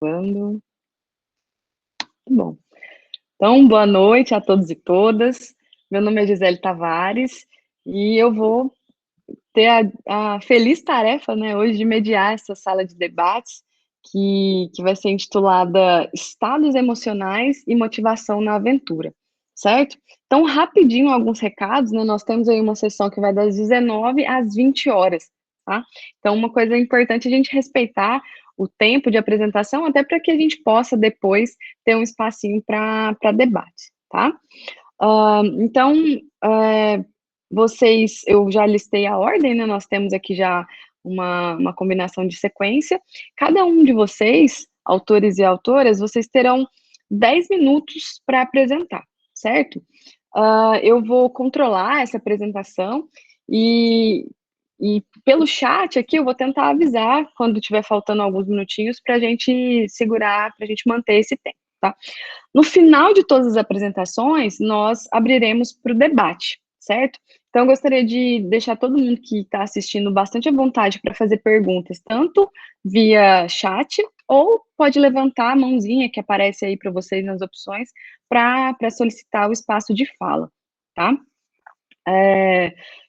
Gravando. Bom, então, boa noite a todos e todas. Meu nome é Gisele Tavares e eu vou ter a feliz tarefa, né, hoje de mediar essa sala de debates que vai ser intitulada Estados Emocionais e Motivação na Aventura, certo? Então, rapidinho, alguns recados, né? Nós temos aí uma sessão que vai das 19 às 20 horas, tá? Então, uma coisa importante é a gente respeitar o tempo de apresentação, até para que a gente possa depois ter um espacinho para debate, tá? Então, eu já listei a ordem, né? Nós temos aqui já uma combinação de sequência. Cada um de vocês, autores e autoras, vocês terão 10 minutos para apresentar, certo? Eu vou controlar essa apresentação e pelo chat aqui eu vou tentar avisar quando estiver faltando alguns minutinhos para a gente segurar, para a gente manter esse tempo, tá? No final de todas as apresentações, nós abriremos para o debate, certo? Então, eu gostaria de deixar todo mundo que está assistindo bastante à vontade para fazer perguntas, tanto via chat, ou pode levantar a mãozinha que aparece aí para vocês nas opções, para solicitar o espaço de fala, tá?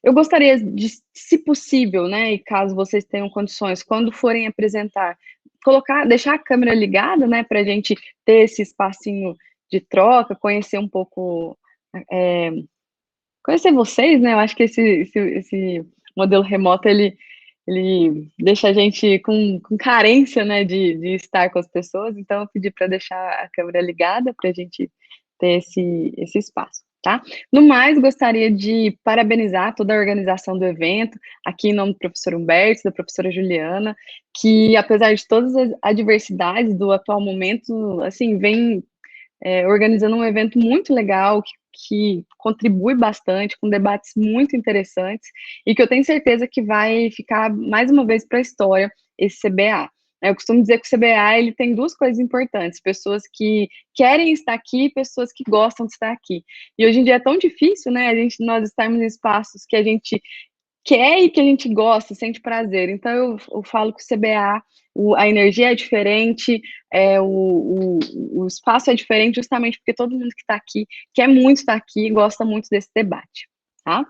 Eu gostaria de, se possível, né, e caso vocês tenham condições, quando forem apresentar, deixar a câmera ligada, né, para a gente ter esse espacinho de troca, conhecer um pouco, conhecer vocês, né, eu acho que esse modelo remoto, ele deixa a gente com carência, né, de estar com as pessoas, então eu pedi para deixar a câmera ligada para a gente ter esse espaço, tá? No mais, gostaria de parabenizar toda a organização do evento, aqui em nome do professor Humberto, da professora Juliana, que apesar de todas as adversidades do atual momento, assim, vem organizando um evento muito legal, que contribui bastante, com debates muito interessantes, e que eu tenho certeza que vai ficar, mais uma vez, para a história, esse CBA. Eu costumo dizer que o CBA, ele tem duas coisas importantes, pessoas que querem estar aqui e pessoas que gostam de estar aqui. E hoje em dia é tão difícil, né, nós estarmos em espaços que a gente quer e que a gente gosta, sente prazer. Então, eu falo que o CBA, a energia é diferente, o espaço é diferente, justamente porque todo mundo que está aqui quer muito estar aqui e gosta muito desse debate, tá?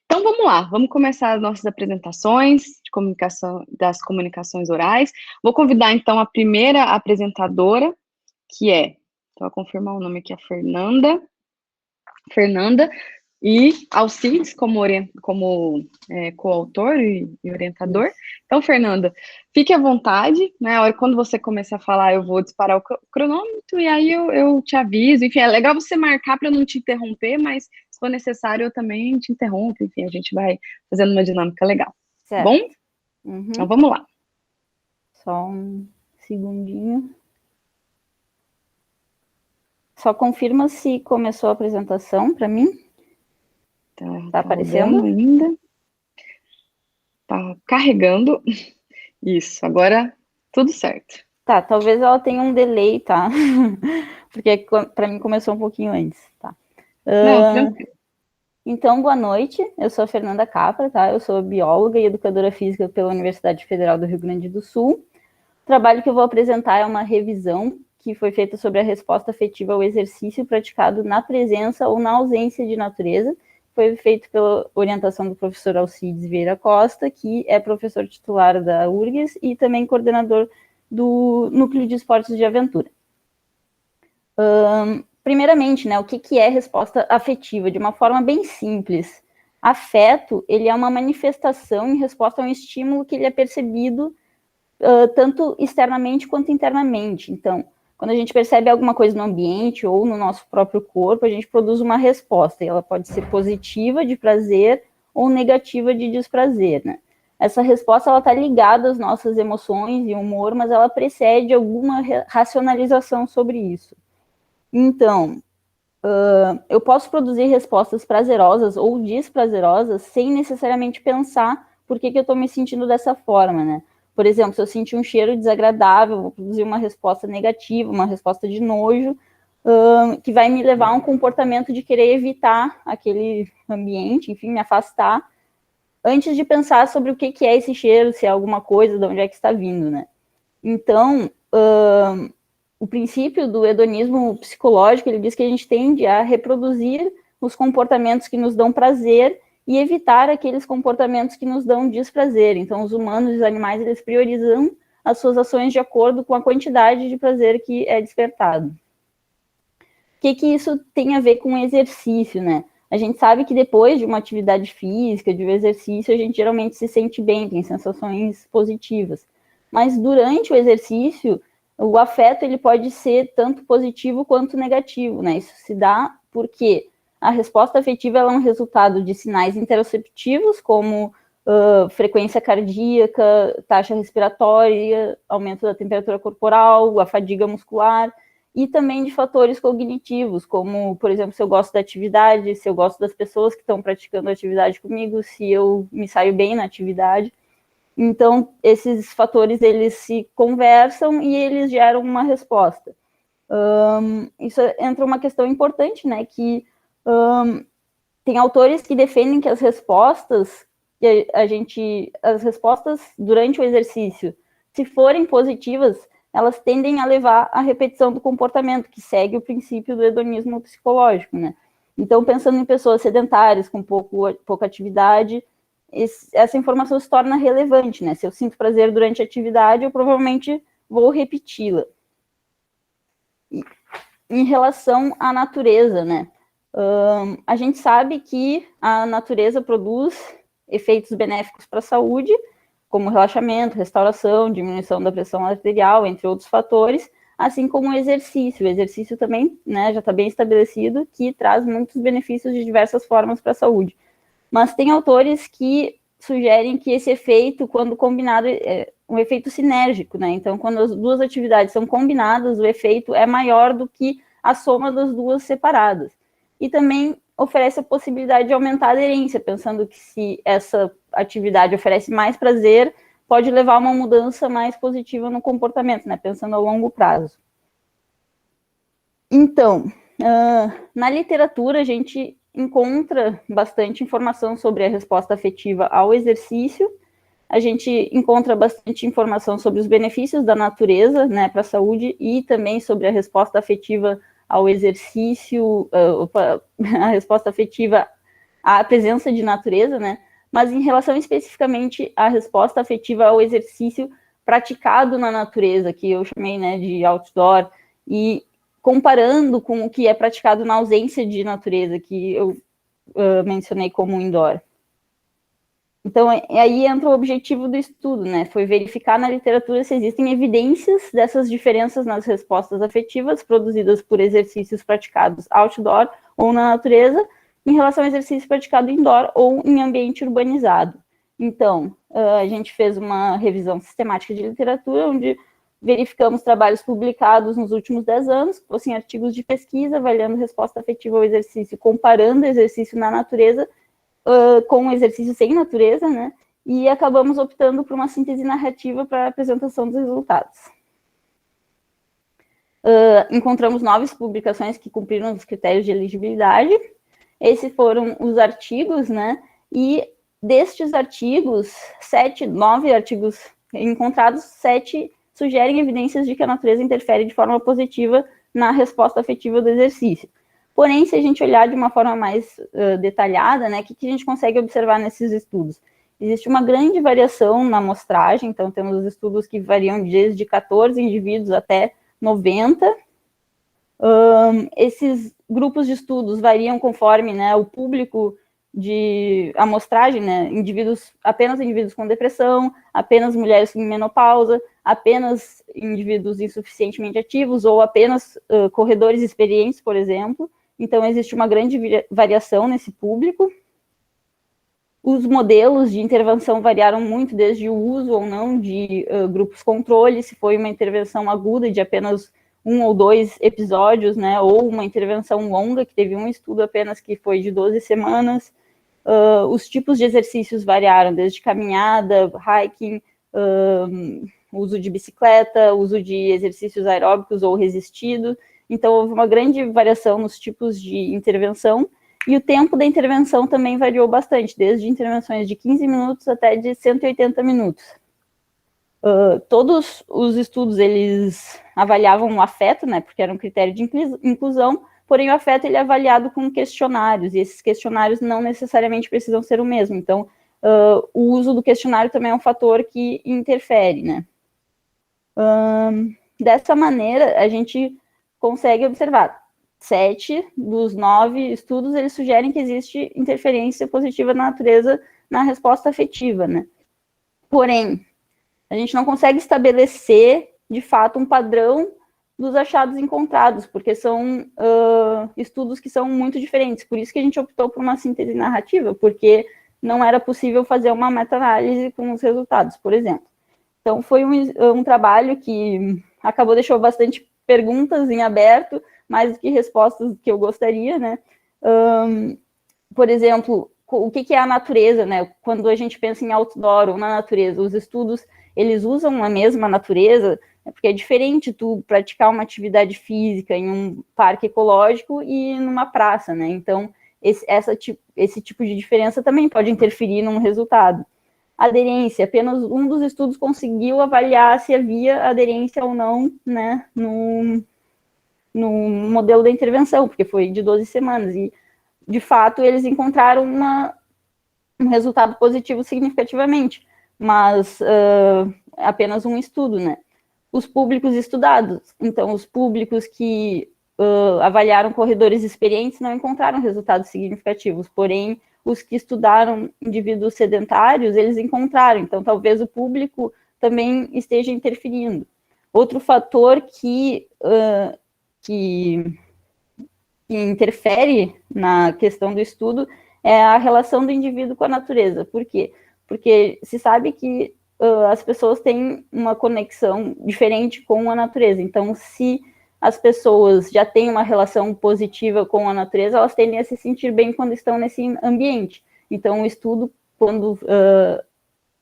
Então, vamos lá, vamos começar as nossas apresentações de comunicação, das comunicações orais. Vou convidar, então, a primeira apresentadora, que é, então, vou confirmar o nome aqui, a Fernanda, e Alcides como coautor e orientador. Então, Fernanda, fique à vontade, né? Quando você começar a falar, eu vou disparar o cronômetro e aí eu te aviso. Enfim, é legal você marcar para não te interromper, mas se for necessário, eu também te interrompo. Enfim, a gente vai fazendo uma dinâmica legal. Certo. Bom? Então, vamos lá. Só um segundinho. Só confirma se começou a apresentação para mim. Tá aparecendo? Ainda. Tá carregando. Isso, agora tudo certo. Tá, talvez ela tenha um delay, tá? Porque para mim começou um pouquinho antes, tá? Não, tranquilo. Então, boa noite. Eu sou a Fernanda Capra, tá? Eu sou bióloga e educadora física pela Universidade Federal do Rio Grande do Sul. O trabalho que eu vou apresentar é uma revisão que foi feita sobre a resposta afetiva ao exercício praticado na presença ou na ausência de natureza. Foi feito pela orientação do professor Alcides Vieira Costa, que é professor titular da URGS e também coordenador do Núcleo de Esportes de Aventura. Primeiramente, né, o que é resposta afetiva? De uma forma bem simples. Afeto, ele é uma manifestação em resposta a um estímulo que ele é percebido tanto externamente quanto internamente. Então, quando a gente percebe alguma coisa no ambiente ou no nosso próprio corpo, a gente produz uma resposta, e ela pode ser positiva, de prazer, ou negativa, de desprazer, né? Essa resposta, ela está ligada às nossas emoções e humor, mas ela precede alguma racionalização sobre isso. Então, eu posso produzir respostas prazerosas ou desprazerosas sem necessariamente pensar por que eu estou me sentindo dessa forma, né? Por exemplo, se eu sentir um cheiro desagradável, eu vou produzir uma resposta negativa, uma resposta de nojo, que vai me levar a um comportamento de querer evitar aquele ambiente, enfim, me afastar, antes de pensar sobre o que é esse cheiro, se é alguma coisa, de onde é que está vindo, né? Então, o princípio do hedonismo psicológico, ele diz que a gente tende a reproduzir os comportamentos que nos dão prazer e evitar aqueles comportamentos que nos dão desprazer. Então, os humanos e os animais, eles priorizam as suas ações de acordo com a quantidade de prazer que é despertado. O que isso tem a ver com o exercício, né? A gente sabe que depois de uma atividade física, de um exercício, a gente geralmente se sente bem, tem sensações positivas. Mas durante o exercício, o afeto ele pode ser tanto positivo quanto negativo, né? Isso se dá porque a resposta afetiva ela é um resultado de sinais interoceptivos, como frequência cardíaca, taxa respiratória, aumento da temperatura corporal, a fadiga muscular, e também de fatores cognitivos, como, por exemplo, se eu gosto da atividade, se eu gosto das pessoas que estão praticando a atividade comigo, se eu me saio bem na atividade. Então, esses fatores, eles se conversam e eles geram uma resposta. Isso entra uma questão importante, né, que tem autores que defendem que as respostas durante o exercício, se forem positivas, elas tendem a levar à repetição do comportamento, que segue o princípio do hedonismo psicológico, né? Então, pensando em pessoas sedentárias, com pouca atividade, essa informação se torna relevante, né? Se eu sinto prazer durante a atividade, eu provavelmente vou repeti-la. Em relação à natureza, né? A gente sabe que a natureza produz efeitos benéficos para a saúde, como relaxamento, restauração, diminuição da pressão arterial, entre outros fatores, assim como o exercício. O exercício também, né, já está bem estabelecido que traz muitos benefícios de diversas formas para a saúde. Mas tem autores que sugerem que esse efeito, quando combinado, é um efeito sinérgico, né? Então, quando as duas atividades são combinadas, o efeito é maior do que a soma das duas separadas. E também oferece a possibilidade de aumentar a aderência, pensando que se essa atividade oferece mais prazer, pode levar a uma mudança mais positiva no comportamento, né? Pensando a longo prazo. Então, na literatura, a gente encontra bastante informação sobre a resposta afetiva ao exercício, a gente encontra bastante informação sobre os benefícios da natureza, né, para a saúde, e também sobre a resposta afetiva ao exercício, a resposta afetiva à presença de natureza, né, mas em relação especificamente à resposta afetiva ao exercício praticado na natureza, que eu chamei, né, de outdoor, e comparando com o que é praticado na ausência de natureza, que eu mencionei como indoor. Então, aí entra o objetivo do estudo, né? Foi verificar na literatura se existem evidências dessas diferenças nas respostas afetivas produzidas por exercícios praticados outdoor ou na natureza, em relação ao exercício praticado indoor ou em ambiente urbanizado. Então, a gente fez uma revisão sistemática de literatura, onde verificamos trabalhos publicados nos últimos 10 anos, que fossem artigos de pesquisa, avaliando resposta afetiva ao exercício, comparando exercício na natureza com o exercício sem natureza, né? E acabamos optando por uma síntese narrativa para a apresentação dos resultados. Encontramos 9 publicações que cumpriram os critérios de elegibilidade. Esses foram os artigos, né? E destes artigos, 9 artigos encontrados, 7 sugerem evidências de que a natureza interfere de forma positiva na resposta afetiva do exercício. Porém, se a gente olhar de uma forma mais detalhada, né, o que a gente consegue observar nesses estudos? Existe uma grande variação na amostragem, então temos estudos que variam desde 14 indivíduos até 90. Esses grupos de estudos variam conforme, né, o público de amostragem, né, apenas indivíduos com depressão, apenas mulheres em menopausa, apenas indivíduos insuficientemente ativos ou apenas corredores experientes, por exemplo. Então, existe uma grande variação nesse público. Os modelos de intervenção variaram muito, desde o uso ou não de grupos controle, se foi uma intervenção aguda de apenas 1 ou 2 episódios, né, ou uma intervenção longa, que teve um estudo apenas que foi de 12 semanas. Os tipos de exercícios variaram, desde caminhada, hiking, uso de bicicleta, uso de exercícios aeróbicos ou resistido. Então, houve uma grande variação nos tipos de intervenção, e o tempo da intervenção também variou bastante, desde intervenções de 15 minutos até de 180 minutos. Todos os estudos, eles avaliavam o afeto, né, porque era um critério de inclusão, porém o afeto ele é avaliado com questionários, e esses questionários não necessariamente precisam ser o mesmo. Então, o uso do questionário também é um fator que interfere, né. Dessa maneira, a gente consegue observar 7 dos 9 estudos, eles sugerem que existe interferência positiva na natureza na resposta afetiva, né. Porém, a gente não consegue estabelecer, de fato, um padrão dos achados encontrados, porque são estudos que são muito diferentes. Por isso que a gente optou por uma síntese narrativa, porque não era possível fazer uma meta-análise com os resultados, por exemplo. Então, foi um trabalho que acabou deixando bastante perguntas em aberto, mais do que respostas que eu gostaria, né? Por exemplo, o que é a natureza, né? Quando a gente pensa em outdoor ou na natureza, os estudos, eles usam a mesma natureza, porque é diferente tu praticar uma atividade física em um parque ecológico e numa praça, né? Então, esse tipo de diferença também pode interferir num resultado. Aderência, apenas um dos estudos conseguiu avaliar se havia aderência ou não, né, no modelo da intervenção, porque foi de 12 semanas, e, de fato, eles encontraram um resultado positivo significativamente, mas apenas um estudo, né. Os públicos estudados, então, os públicos que avaliaram corredores experientes não encontraram resultados significativos, porém, os que estudaram indivíduos sedentários, eles encontraram, então talvez o público também esteja interferindo. Outro fator que interfere na questão do estudo é a relação do indivíduo com a natureza. Por quê? Porque se sabe que as pessoas têm uma conexão diferente com a natureza, então se as pessoas já têm uma relação positiva com a natureza, elas tendem a se sentir bem quando estão nesse ambiente. Então, o estudo, quando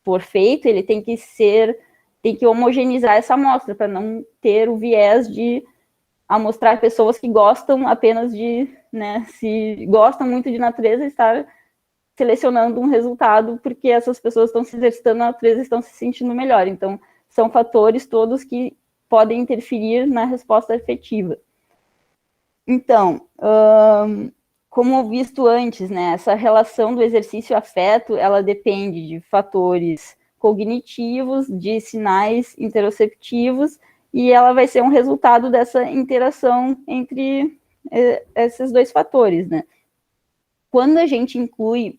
for feito, ele tem que homogeneizar essa amostra, para não ter o viés de amostrar pessoas que gostam apenas de, né, se gostam muito de natureza, estar selecionando um resultado, porque essas pessoas estão se exercitando na natureza e estão se sentindo melhor. Então, são fatores todos que podem interferir na resposta afetiva. Então, como visto antes, né, essa relação do exercício e afeto, ela depende de fatores cognitivos, de sinais interoceptivos, e ela vai ser um resultado dessa interação entre esses dois fatores, né. Quando a gente inclui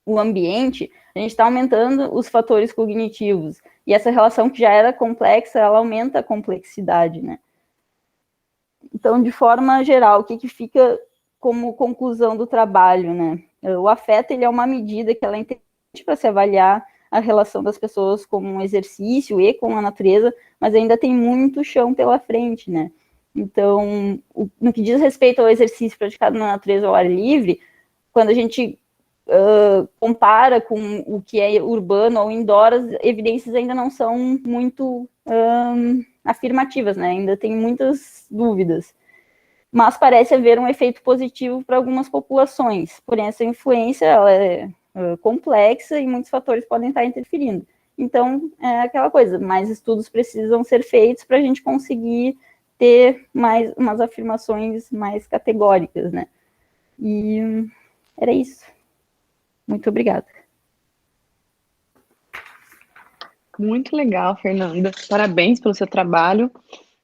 o ambiente, a gente está aumentando os fatores cognitivos, e essa relação que já era complexa, ela aumenta a complexidade, né. Então, de forma geral, o que fica como conclusão do trabalho, né? O afeto, ele é uma medida que ela é importante para se avaliar a relação das pessoas com o exercício e com a natureza, mas ainda tem muito chão pela frente, né? Então, no que diz respeito ao exercício praticado na natureza ao ar livre, quando a gente compara com o que é urbano ou indoor, as evidências ainda não são muito afirmativas, né? Ainda tem muitas dúvidas. Mas parece haver um efeito positivo para algumas populações. Porém, essa influência ela é complexa e muitos fatores podem estar interferindo. Então, é aquela coisa, mais estudos precisam ser feitos para a gente conseguir ter mais umas afirmações mais categóricas, né? E era isso. Muito obrigada. Muito legal, Fernanda. Parabéns pelo seu trabalho.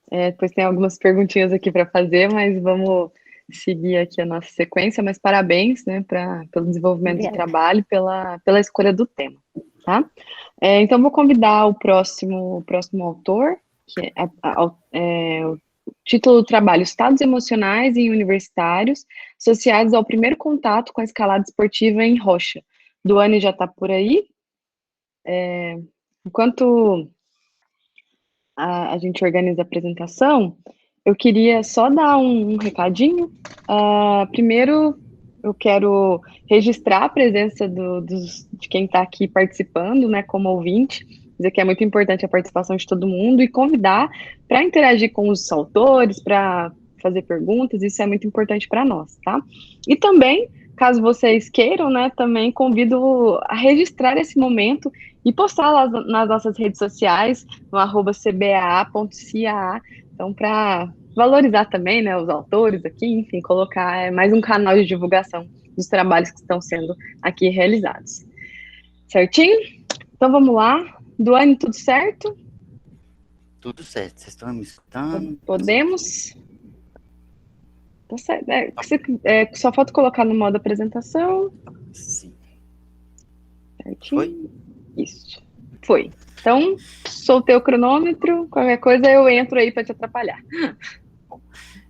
Depois tem algumas perguntinhas aqui para fazer, mas vamos seguir aqui a nossa sequência. Mas parabéns, né, pelo desenvolvimento do trabalho, pela escolha do tema, tá? Então, vou convidar o próximo autor, que o título do trabalho: Estados emocionais em universitários associados ao primeiro contato com a escalada esportiva em rocha. Duane já está por aí. Enquanto a gente organiza a apresentação, eu queria só dar um recadinho. Primeiro, eu quero registrar a presença de quem está aqui participando, né, como ouvinte, dizer que é muito importante a participação de todo mundo e convidar para interagir com os autores, para fazer perguntas, isso é muito importante para nós, tá? E também, caso vocês queiram, né, também convido a registrar esse momento e postar lá nas nossas redes sociais, no @cbaa.caa, então para valorizar também, né, os autores aqui, enfim, colocar mais um canal de divulgação dos trabalhos que estão sendo aqui realizados. Certinho? Então vamos lá. Duane, tudo certo? Tudo certo. Vocês estão me escutando? Podemos? Tá certo. Só falta colocar no modo apresentação. Sim. Certinho. Foi? Isso. Foi. Então, soltei o cronômetro. Qualquer coisa eu entro aí para te atrapalhar.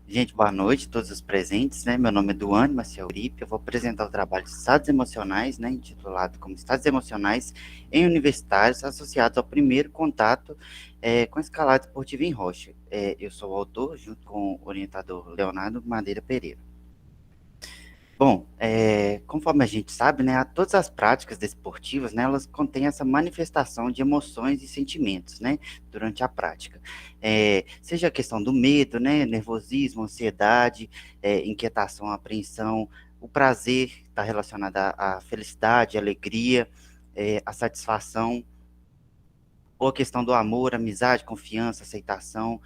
Gente, boa noite a todos os presentes, né? Meu nome é Duane Maciel Uripe, eu vou apresentar o trabalho de Estados Emocionais, né? Intitulado como Estados Emocionais em Universitários associados ao primeiro contato com a escalada esportiva em rocha. Eu sou o autor, junto com o orientador Leonardo Madeira Pereira. Bom, conforme a gente sabe, né, todas as práticas desportivas, né, elas contêm essa manifestação de emoções e sentimentos, né, durante a prática. Seja a questão do medo, né, nervosismo, ansiedade, inquietação, apreensão, o prazer está relacionado à felicidade, à alegria, à satisfação, ou a questão do amor, amizade, confiança, aceitação,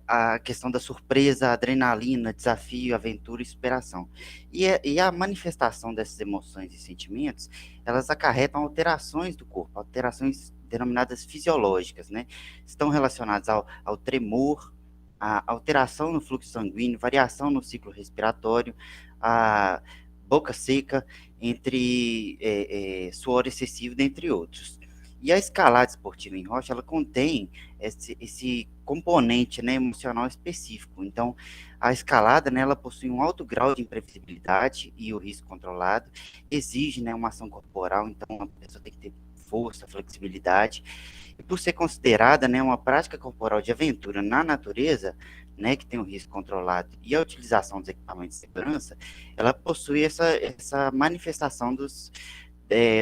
a questão da surpresa, adrenalina, desafio, aventura e superação. E a manifestação dessas emoções e sentimentos, elas acarretam alterações do corpo, alterações denominadas fisiológicas, né? Estão relacionadas ao tremor, a alteração no fluxo sanguíneo, variação no ciclo respiratório, a boca seca, entre suor excessivo, dentre outros. E a escalada esportiva em rocha, ela contém esse componente, né, emocional específico. Então, a escalada, né, ela possui um alto grau de imprevisibilidade e o risco controlado, exige, né, uma ação corporal, então a pessoa tem que ter força, flexibilidade, e por ser considerada, né, uma prática corporal de aventura na natureza, né, que tem um risco controlado, e a utilização dos equipamentos de segurança, ela possui essa manifestação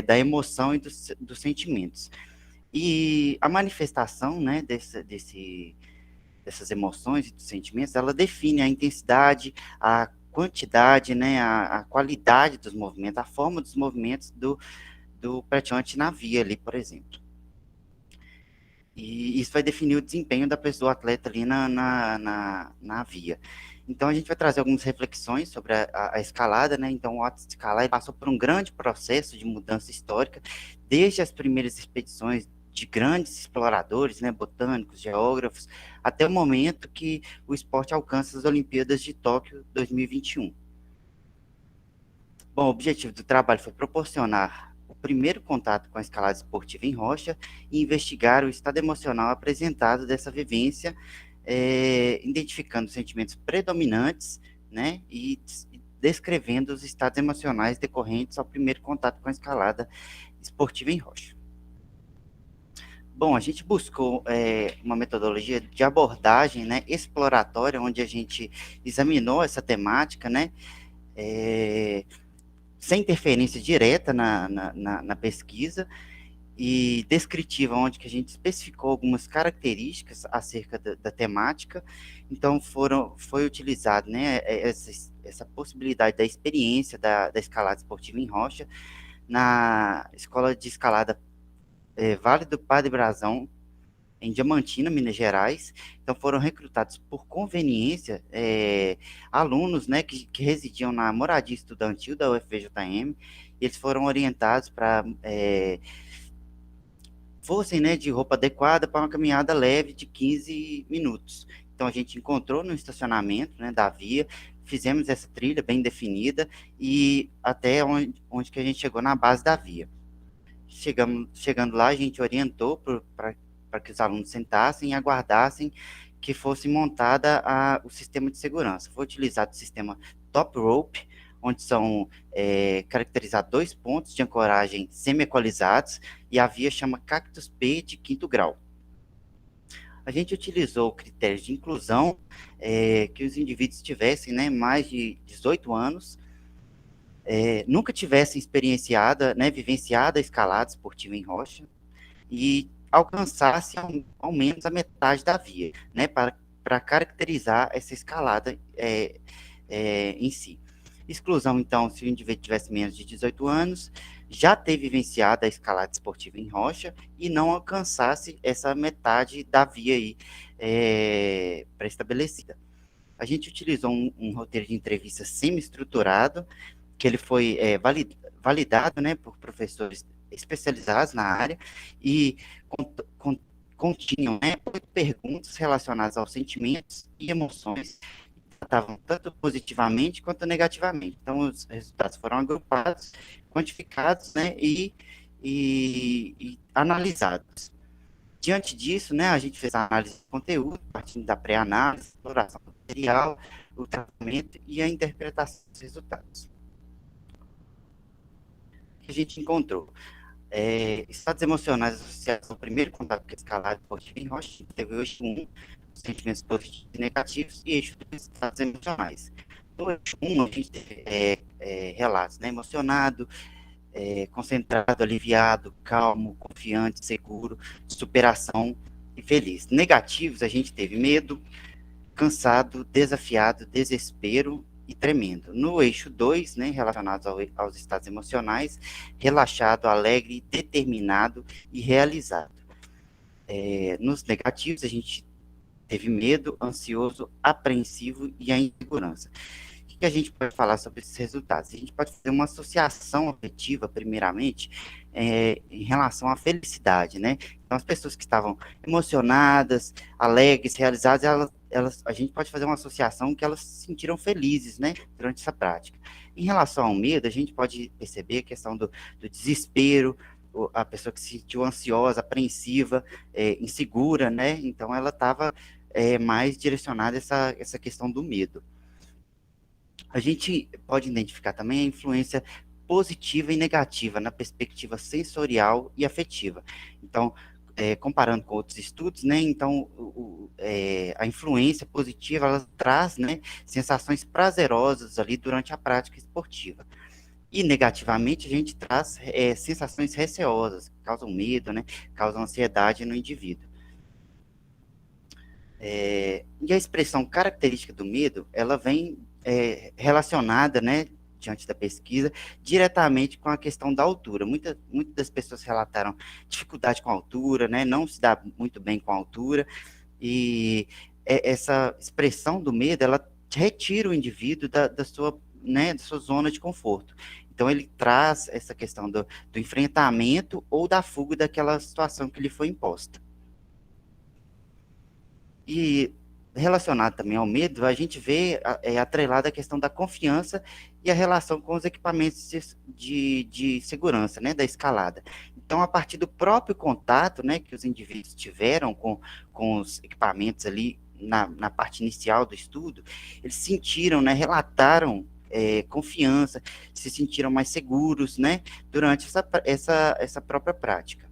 da emoção e dos sentimentos. E a manifestação, né, dessas emoções e dos sentimentos, ela define a intensidade, a quantidade, né, a qualidade dos movimentos, a forma dos movimentos do praticante na via ali, por exemplo. E isso vai definir o desempenho da pessoa, atleta ali na via. Então, a gente vai trazer algumas reflexões sobre a escalada, né? Então, o ato de escalar passou por um grande processo de mudança histórica, desde as primeiras expedições de grandes exploradores, né, botânicos, geógrafos, até o momento que o esporte alcança as Olimpíadas de Tóquio 2021. Bom, o objetivo do trabalho foi proporcionar o primeiro contato com a escalada esportiva em rocha e investigar o estado emocional apresentado dessa vivência, identificando sentimentos predominantes, né, e descrevendo os estados emocionais decorrentes ao primeiro contato com a escalada esportiva em rocha. Bom, a gente buscou uma metodologia de abordagem, né, exploratória, onde a gente examinou essa temática, né, sem interferência direta na pesquisa, e descritiva, onde que a gente especificou algumas características acerca da temática. Então, foi utilizado, né, essa possibilidade da experiência da escalada esportiva em rocha na Escola de Escalada Vale do Padre Brasão, em Diamantina, Minas Gerais. Então, foram recrutados por conveniência alunos, né, que residiam na moradia estudantil da UFVJM, e eles foram orientados para fossem, né, de roupa adequada para uma caminhada leve de 15 minutos. Então, a gente encontrou no estacionamento, né, da via, fizemos essa trilha bem definida e até onde que a gente chegou na base da via. Chegando lá, a gente orientou para que os alunos sentassem e aguardassem que fosse montada o sistema de segurança. Foi utilizado o sistema top rope, onde são caracterizados 2 pontos de ancoragem semi-equalizados, e a via chama Cactus P de 5º grau. A gente utilizou critérios de inclusão, que os indivíduos tivessem, né, mais de 18 anos, nunca tivessem experienciado, né, vivenciado a escalada esportiva em rocha, e alcançassem ao menos a metade da via, né, para caracterizar essa escalada em si. Exclusão, então, se o indivíduo tivesse menos de 18 anos, já ter vivenciado a escalada esportiva em rocha e não alcançasse essa metade da via aí pré-estabelecida. A gente utilizou um roteiro de entrevista semi-estruturado, que ele foi validado, né, por professores especializados na área e continham, né, perguntas relacionadas aos sentimentos e emoções, tratavam tanto positivamente quanto negativamente. Então, os resultados foram agrupados, quantificados, né, e analisados. Diante disso, né, a gente fez a análise de conteúdo, partindo da pré-análise, exploração do material, o tratamento e a interpretação dos resultados. O que a gente encontrou? Estados emocionais associados ao primeiro contato com a escalada esportiva em rocha, teve o eixo 1, sentimentos positivos e negativos, e eixo 2, estados emocionais. No eixo 1, a gente teve relatos, né, emocionado, concentrado, aliviado, calmo, confiante, seguro, superação e feliz. Negativos, a gente teve medo, cansado, desafiado, desespero e tremendo. No eixo 2, né, relacionados aos estados emocionais, relaxado, alegre, determinado e realizado. Nos negativos, a gente teve medo, ansioso, apreensivo e a insegurança. O que a gente pode falar sobre esses resultados? A gente pode fazer uma associação afetiva, primeiramente, em relação à felicidade, né? Então, as pessoas que estavam emocionadas, alegres, realizadas, a gente pode fazer uma associação que elas se sentiram felizes, né, durante essa prática. Em relação ao medo, a gente pode perceber a questão do desespero, a pessoa que se sentiu ansiosa, apreensiva, insegura, né? Então, ela estava mais direcionada a essa questão do medo. A gente pode identificar também a influência positiva e negativa na perspectiva sensorial e afetiva. Então, comparando com outros estudos, né, então a influência positiva, ela traz, né, sensações prazerosas ali durante a prática esportiva. E negativamente a gente traz sensações receosas, que causam medo, né, causam ansiedade no indivíduo. E a expressão característica do medo, ela vem relacionada, né, diante da pesquisa, diretamente com a questão da altura. Muitas das pessoas relataram dificuldade com a altura, né, não se dá muito bem com a altura, e essa expressão do medo, ela retira o indivíduo da sua zona de conforto. Então, ele traz essa questão do enfrentamento ou da fuga daquela situação que lhe foi imposta. E relacionado também ao medo, a gente vê atrelada a questão da confiança e a relação com os equipamentos de segurança, né, da escalada. Então, a partir do próprio contato, né, que os indivíduos tiveram com os equipamentos ali na parte inicial do estudo, eles sentiram, né, relataram confiança, se sentiram mais seguros, né, durante essa própria prática.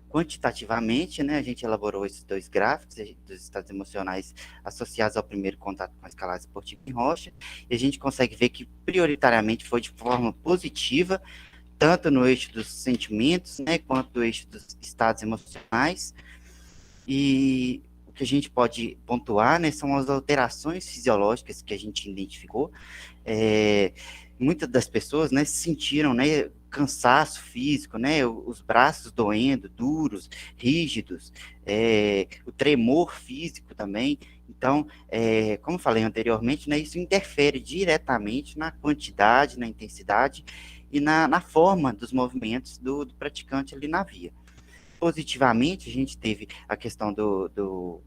Quantitativamente, né, a gente elaborou esses dois gráficos dos estados emocionais associados ao primeiro contato com a escalada esportiva em rocha, e a gente consegue ver que prioritariamente foi de forma positiva, tanto no eixo dos sentimentos, né, quanto no eixo dos estados emocionais, e o que a gente pode pontuar, né, são as alterações fisiológicas que a gente identificou. Muitas das pessoas, né, se sentiram, né, cansaço físico, né, os braços doendo, duros, rígidos, o tremor físico também. Então, como falei anteriormente, né, isso interfere diretamente na quantidade, na intensidade e na forma dos movimentos do praticante ali na via. Positivamente, a gente teve a questão do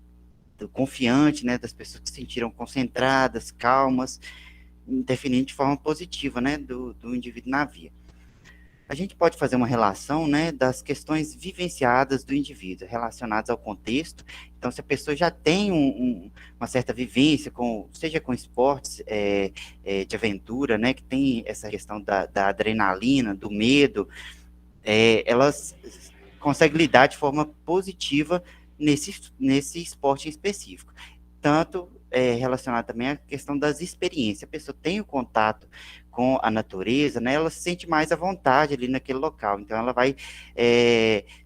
confiante, né, das pessoas que se sentiram concentradas, calmas, interferindo de forma positiva, né, do indivíduo na via. A gente pode fazer uma relação, né, das questões vivenciadas do indivíduo, relacionadas ao contexto. Então, se a pessoa já tem uma certa vivência, seja com esportes de aventura, né, que tem essa questão da adrenalina, do medo, elas conseguem lidar de forma positiva nesse esporte em específico. Tanto relacionado também à questão das experiências. A pessoa tem o contato com a natureza, né, ela se sente mais à vontade ali naquele local, então ela vai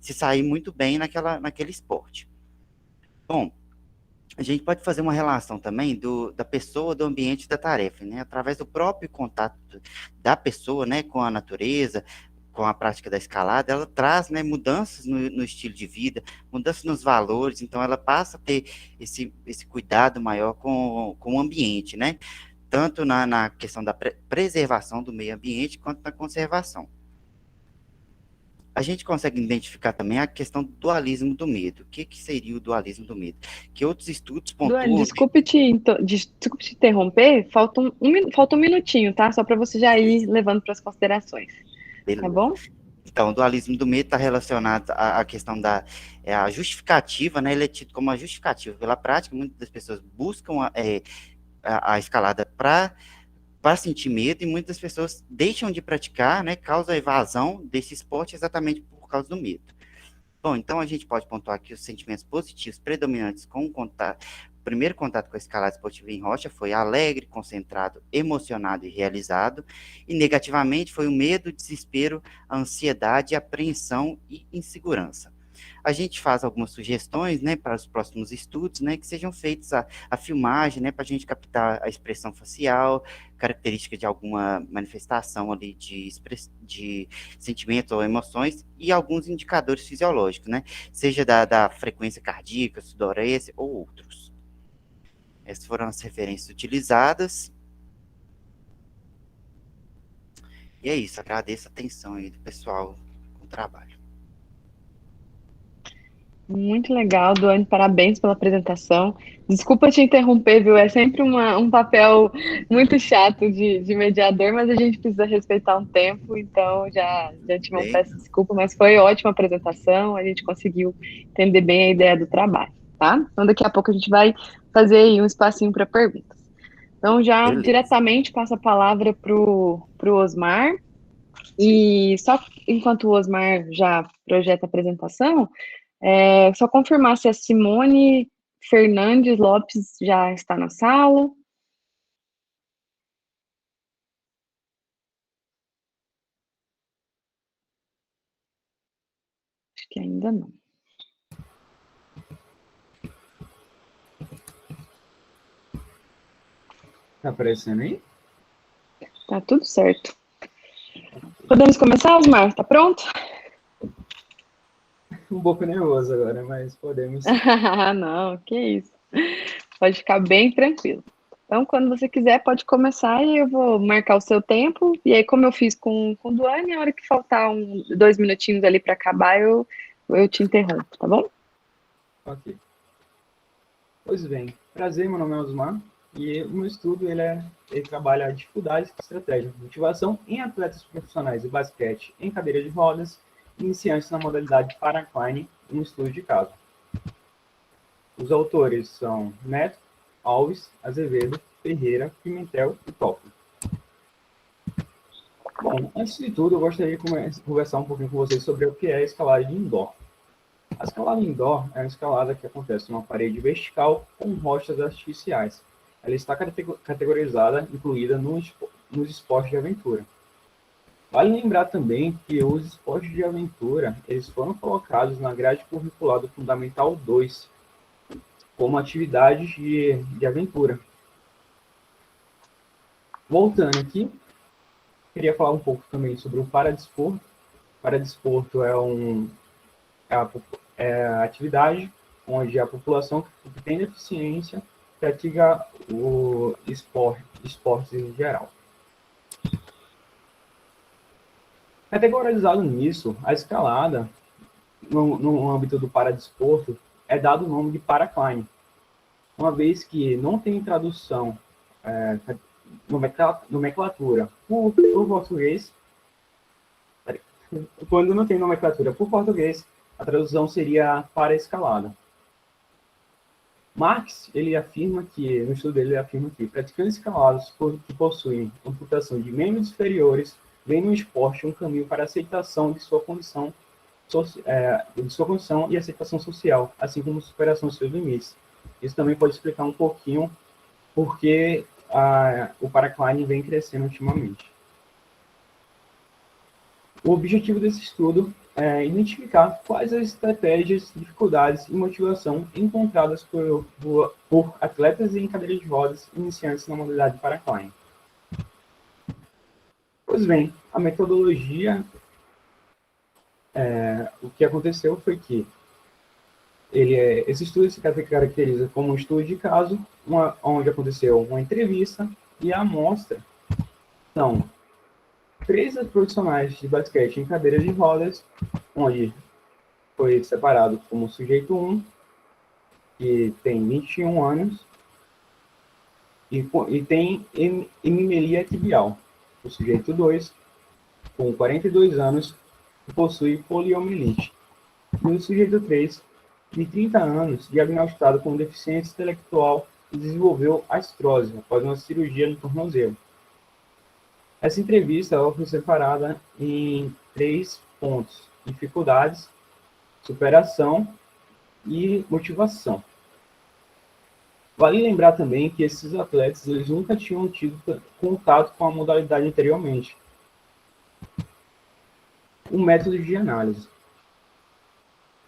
se sair muito bem naquele esporte. Bom, a gente pode fazer uma relação também da pessoa, do ambiente, da tarefa, né? Através do próprio contato da pessoa, né, com a natureza, com a prática da escalada, ela traz, né, mudanças no estilo de vida, mudanças nos valores, então ela passa a ter esse cuidado maior com o ambiente, né? Tanto na questão da preservação do meio ambiente, quanto na conservação. A gente consegue identificar também a questão do dualismo do medo. O que seria o dualismo do medo? Que outros estudos Duane, pontuam... desculpe te interromper, falta um minutinho, tá? Só para você já ir levando para as considerações, tá Beleza. bom? Então, o dualismo do medo está relacionado à questão a justificativa, né? Ele é tido como uma justificativa pela prática. Muitas das pessoas buscam a escalada para sentir medo, e muitas pessoas deixam de praticar, né? Causa a evasão desse esporte exatamente por causa do medo. Bom, então a gente pode pontuar que os sentimentos positivos predominantes com o primeiro contato com a escalada esportiva em rocha foi alegre, concentrado, emocionado e realizado, e negativamente foi o medo, o desespero, a ansiedade, a apreensão e insegurança. A gente faz algumas sugestões, né, para os próximos estudos, né, que sejam feitos a filmagem, né, para a gente captar a expressão facial, característica de alguma manifestação ali de sentimentos ou emoções, e alguns indicadores fisiológicos, né, seja da frequência cardíaca, sudorese ou outros. Essas foram as referências utilizadas. E é isso, agradeço a atenção aí do pessoal com o trabalho. Muito legal, Duane, parabéns pela apresentação. Desculpa te interromper, viu? É sempre um papel muito chato de mediador, mas a gente precisa respeitar um tempo, então já te Bem, peço desculpa, mas foi ótima apresentação, a gente conseguiu entender bem a ideia do trabalho, tá? Então daqui a pouco a gente vai fazer aí um espacinho para perguntas. Então já beleza. diretamente passo a palavra pro Osmar, e só enquanto o Osmar já projeta a apresentação, só confirmar se a Simone Fernandes Lopes já está na sala. Acho que ainda não. Tá aparecendo aí? Tá tudo certo. Podemos começar, Osmar? Tá pronto? Um pouco nervoso agora, mas podemos. Não, que isso. Pode ficar bem tranquilo. Então, quando você quiser, pode começar e eu vou marcar o seu tempo. E aí, como eu fiz com o Duane, a hora que faltar 2 minutinhos ali para acabar, eu te interrompo, tá bom? Ok. Pois bem, prazer, meu nome é Osmar, e o meu estudo ele trabalha dificuldades, estratégia, motivação em atletas profissionais de basquete em cadeira de rodas, iniciantes na modalidade paracline, um estudo de caso. Os autores são Neto, Alves, Azevedo, Ferreira, Pimentel e Toffoli. Bom, antes de tudo, eu gostaria de conversar um pouquinho com vocês sobre o que é a escalada de indoor. A escalada indoor é uma escalada que acontece numa parede vertical com rochas artificiais. Ela está categorizada, incluída nos esportes de aventura. Vale lembrar também que os esportes de aventura eles foram colocados na grade curricular do Fundamental 2 como atividades de aventura. Voltando aqui, queria falar um pouco também sobre o paradesporto. O paradesporto é a atividade onde a população que tem deficiência pratica o esportes em geral. Categorizado nisso, a escalada, no âmbito do paradesporto, é dado o nome de paracline, uma vez que não tem tradução, nomenclatura por português. Quando não tem nomenclatura por português, a tradução seria para escalada. Marx, no estudo dele, ele afirma que praticantes escalados que possuem amputação de membros inferiores veem no esporte um caminho para a aceitação de sua condição, e aceitação social, assim como superação dos seus limites. Isso também pode explicar um pouquinho porque o paracline vem crescendo ultimamente. O objetivo desse estudo identificar quais as estratégias, dificuldades e motivação encontradas por atletas em cadeira de rodas iniciantes na modalidade paraclimb. Pois bem, a metodologia, o que aconteceu foi que esse estudo se caracteriza como um estudo de caso, onde aconteceu uma entrevista e a amostra são 3 profissionais de basquete em cadeira de rodas, onde foi separado como sujeito 1, que tem 21 anos, e tem hemimelia tibial. O sujeito 2, com 42 anos, que possui poliomielite. E o sujeito 3, de 30 anos, diagnosticado com deficiência intelectual e desenvolveu artrose após uma cirurgia no tornozelo. Essa entrevista foi separada em 3 pontos: dificuldades, superação e motivação. Vale lembrar também que esses atletas eles nunca tinham tido contato com a modalidade anteriormente. O método de análise.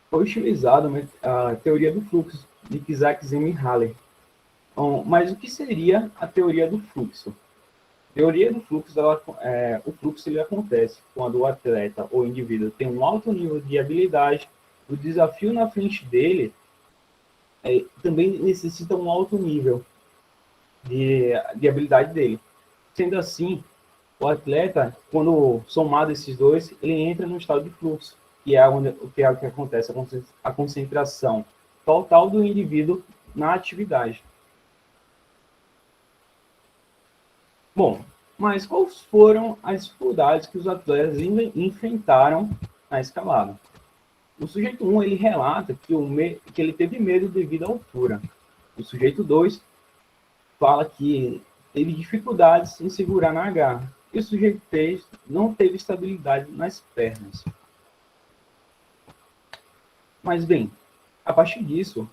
Foi utilizado a teoria do fluxo de Isaac-Zimmer-Haller. Mas o que seria a teoria do fluxo? A teoria do fluxo, o fluxo ele acontece quando o atleta ou indivíduo tem um alto nível de habilidade, o desafio na frente dele também necessita um alto nível de habilidade dele. Sendo assim, o atleta, quando somado esses dois, ele entra no estado de fluxo, que é o que acontece, a concentração total do indivíduo na atividade. Bom, mas quais foram as dificuldades que os atletas enfrentaram na escalada? O sujeito 1, ele relata que ele teve medo devido à altura. O sujeito 2 fala que teve dificuldades em segurar na agarra. E o sujeito 3 não teve estabilidade nas pernas. Mas, bem, a partir disso,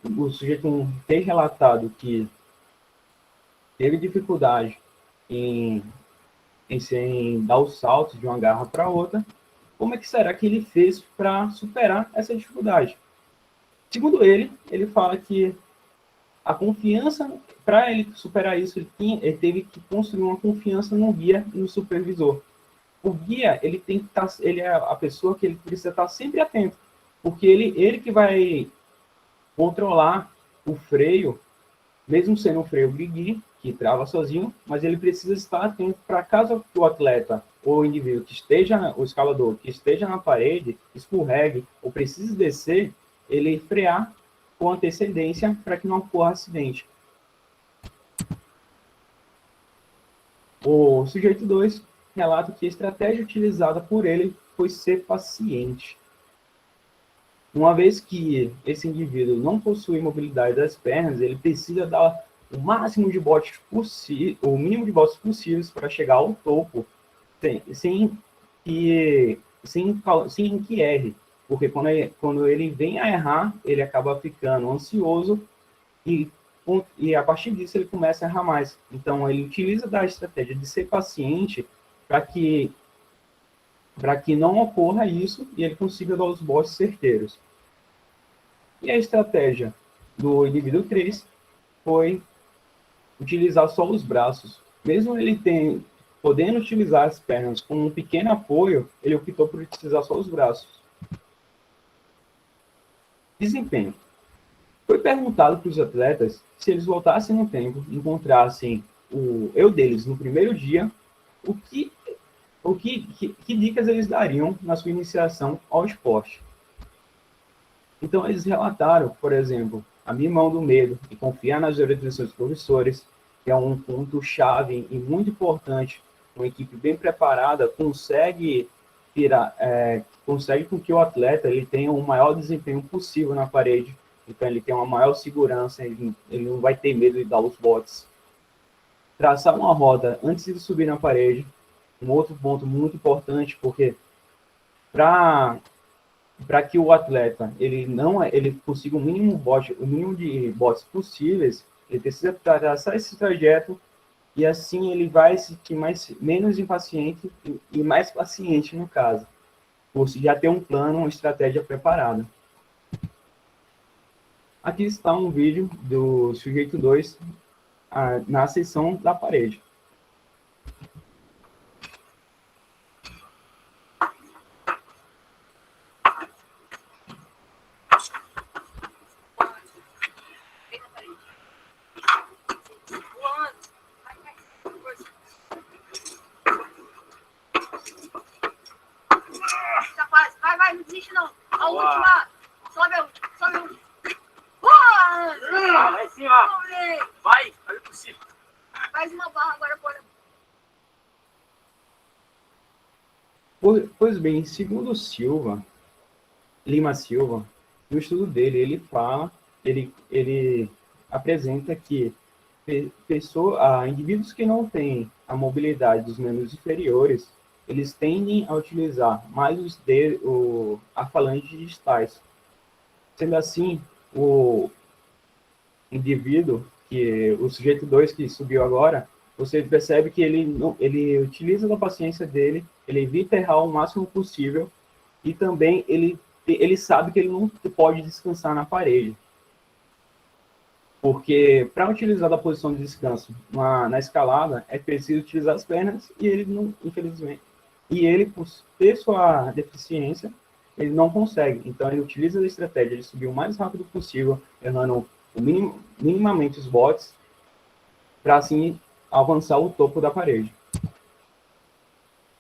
o sujeito 1 tem relatado que teve dificuldade em dar o salto de uma garra para outra. Como é que será que ele fez para superar essa dificuldade? Segundo ele fala que a confiança, para ele superar isso, ele teve que construir uma confiança no guia e no supervisor. O guia, ele é a pessoa que ele precisa estar sempre atento, porque ele que vai controlar o freio, mesmo sendo um freio grigui, que trava sozinho, mas ele precisa estar atento para caso o atleta ou o indivíduo o escalador que esteja na parede, escorregue ou precise descer, ele frear com antecedência para que não ocorra acidente. O sujeito 2 relata que a estratégia utilizada por ele foi ser paciente. Uma vez que esse indivíduo não possui mobilidade das pernas, ele precisa dar o máximo de botes possível, o mínimo de botes possíveis para chegar ao topo, sem que erre, porque quando ele vem a errar, ele acaba ficando ansioso e a partir disso ele começa a errar mais. Então ele utiliza da estratégia de ser paciente para que não ocorra isso e ele consiga dar os botes certeiros. E a estratégia do indivíduo 3 foi utilizar só os braços. Mesmo ele podendo utilizar as pernas como um pequeno apoio, ele optou por utilizar só os braços. Desempenho. Foi perguntado para os atletas se eles voltassem no tempo, encontrassem o eu deles no primeiro dia, que dicas eles dariam na sua iniciação ao esporte. Então, eles relataram, por exemplo, abrir mão do medo e confiar nas orientações dos professores, que é um ponto-chave e muito importante. Uma equipe bem preparada consegue com que o atleta ele tenha o maior desempenho possível na parede. Então, ele tem uma maior segurança, ele não vai ter medo de dar os botes. Traçar uma rota antes de subir na parede, um outro ponto muito importante, porque para que o atleta ele consiga o mínimo de botes possíveis, ele precisa traçar esse trajeto e assim ele vai se sentir menos impaciente e mais paciente no caso. por já ter um plano, uma estratégia preparada. Aqui está um vídeo do sujeito 2 na seção da parede. Vai, não desiste não. A última. Sobe a última, sobe a última. Boa! Vai em cima. Vai, olha por cima. Faz uma barra agora, bora. Pois bem, segundo Lima Silva, no estudo dele, ele apresenta que indivíduos que não têm a mobilidade dos membros inferiores, eles tendem a utilizar mais a falange digitais. Sendo assim, o indivíduo, o sujeito 2 que subiu agora, você percebe que ele utiliza da paciência dele, ele evita errar o máximo possível, e também ele sabe que ele não pode descansar na parede. Porque para utilizar da posição de descanso na escalada, é preciso utilizar as pernas, e ele não, infelizmente, por ter sua deficiência, ele não consegue. Então, ele utiliza a estratégia de subir o mais rápido possível, errando minimamente os botes, para assim alcançar o topo da parede.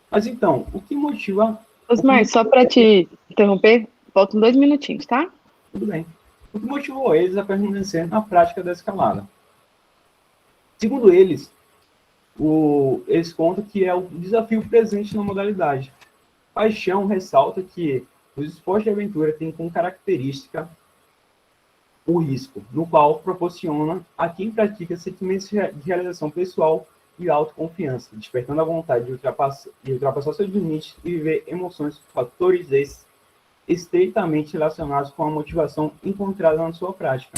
Mas então, o que motiva... Osmar, só para te interromper, faltam 2 minutinhos, tá? Tudo bem. O que motivou eles a permanecer na prática da escalada? Segundo eles, eles contam que é o desafio presente na modalidade. Paixão ressalta que os esportes de aventura têm como característica o risco, no qual proporciona a quem pratica sentimentos de realização pessoal e autoconfiança, despertando a vontade de ultrapassar seus limites e viver emoções, fatores esses estreitamente relacionados com a motivação encontrada na sua prática.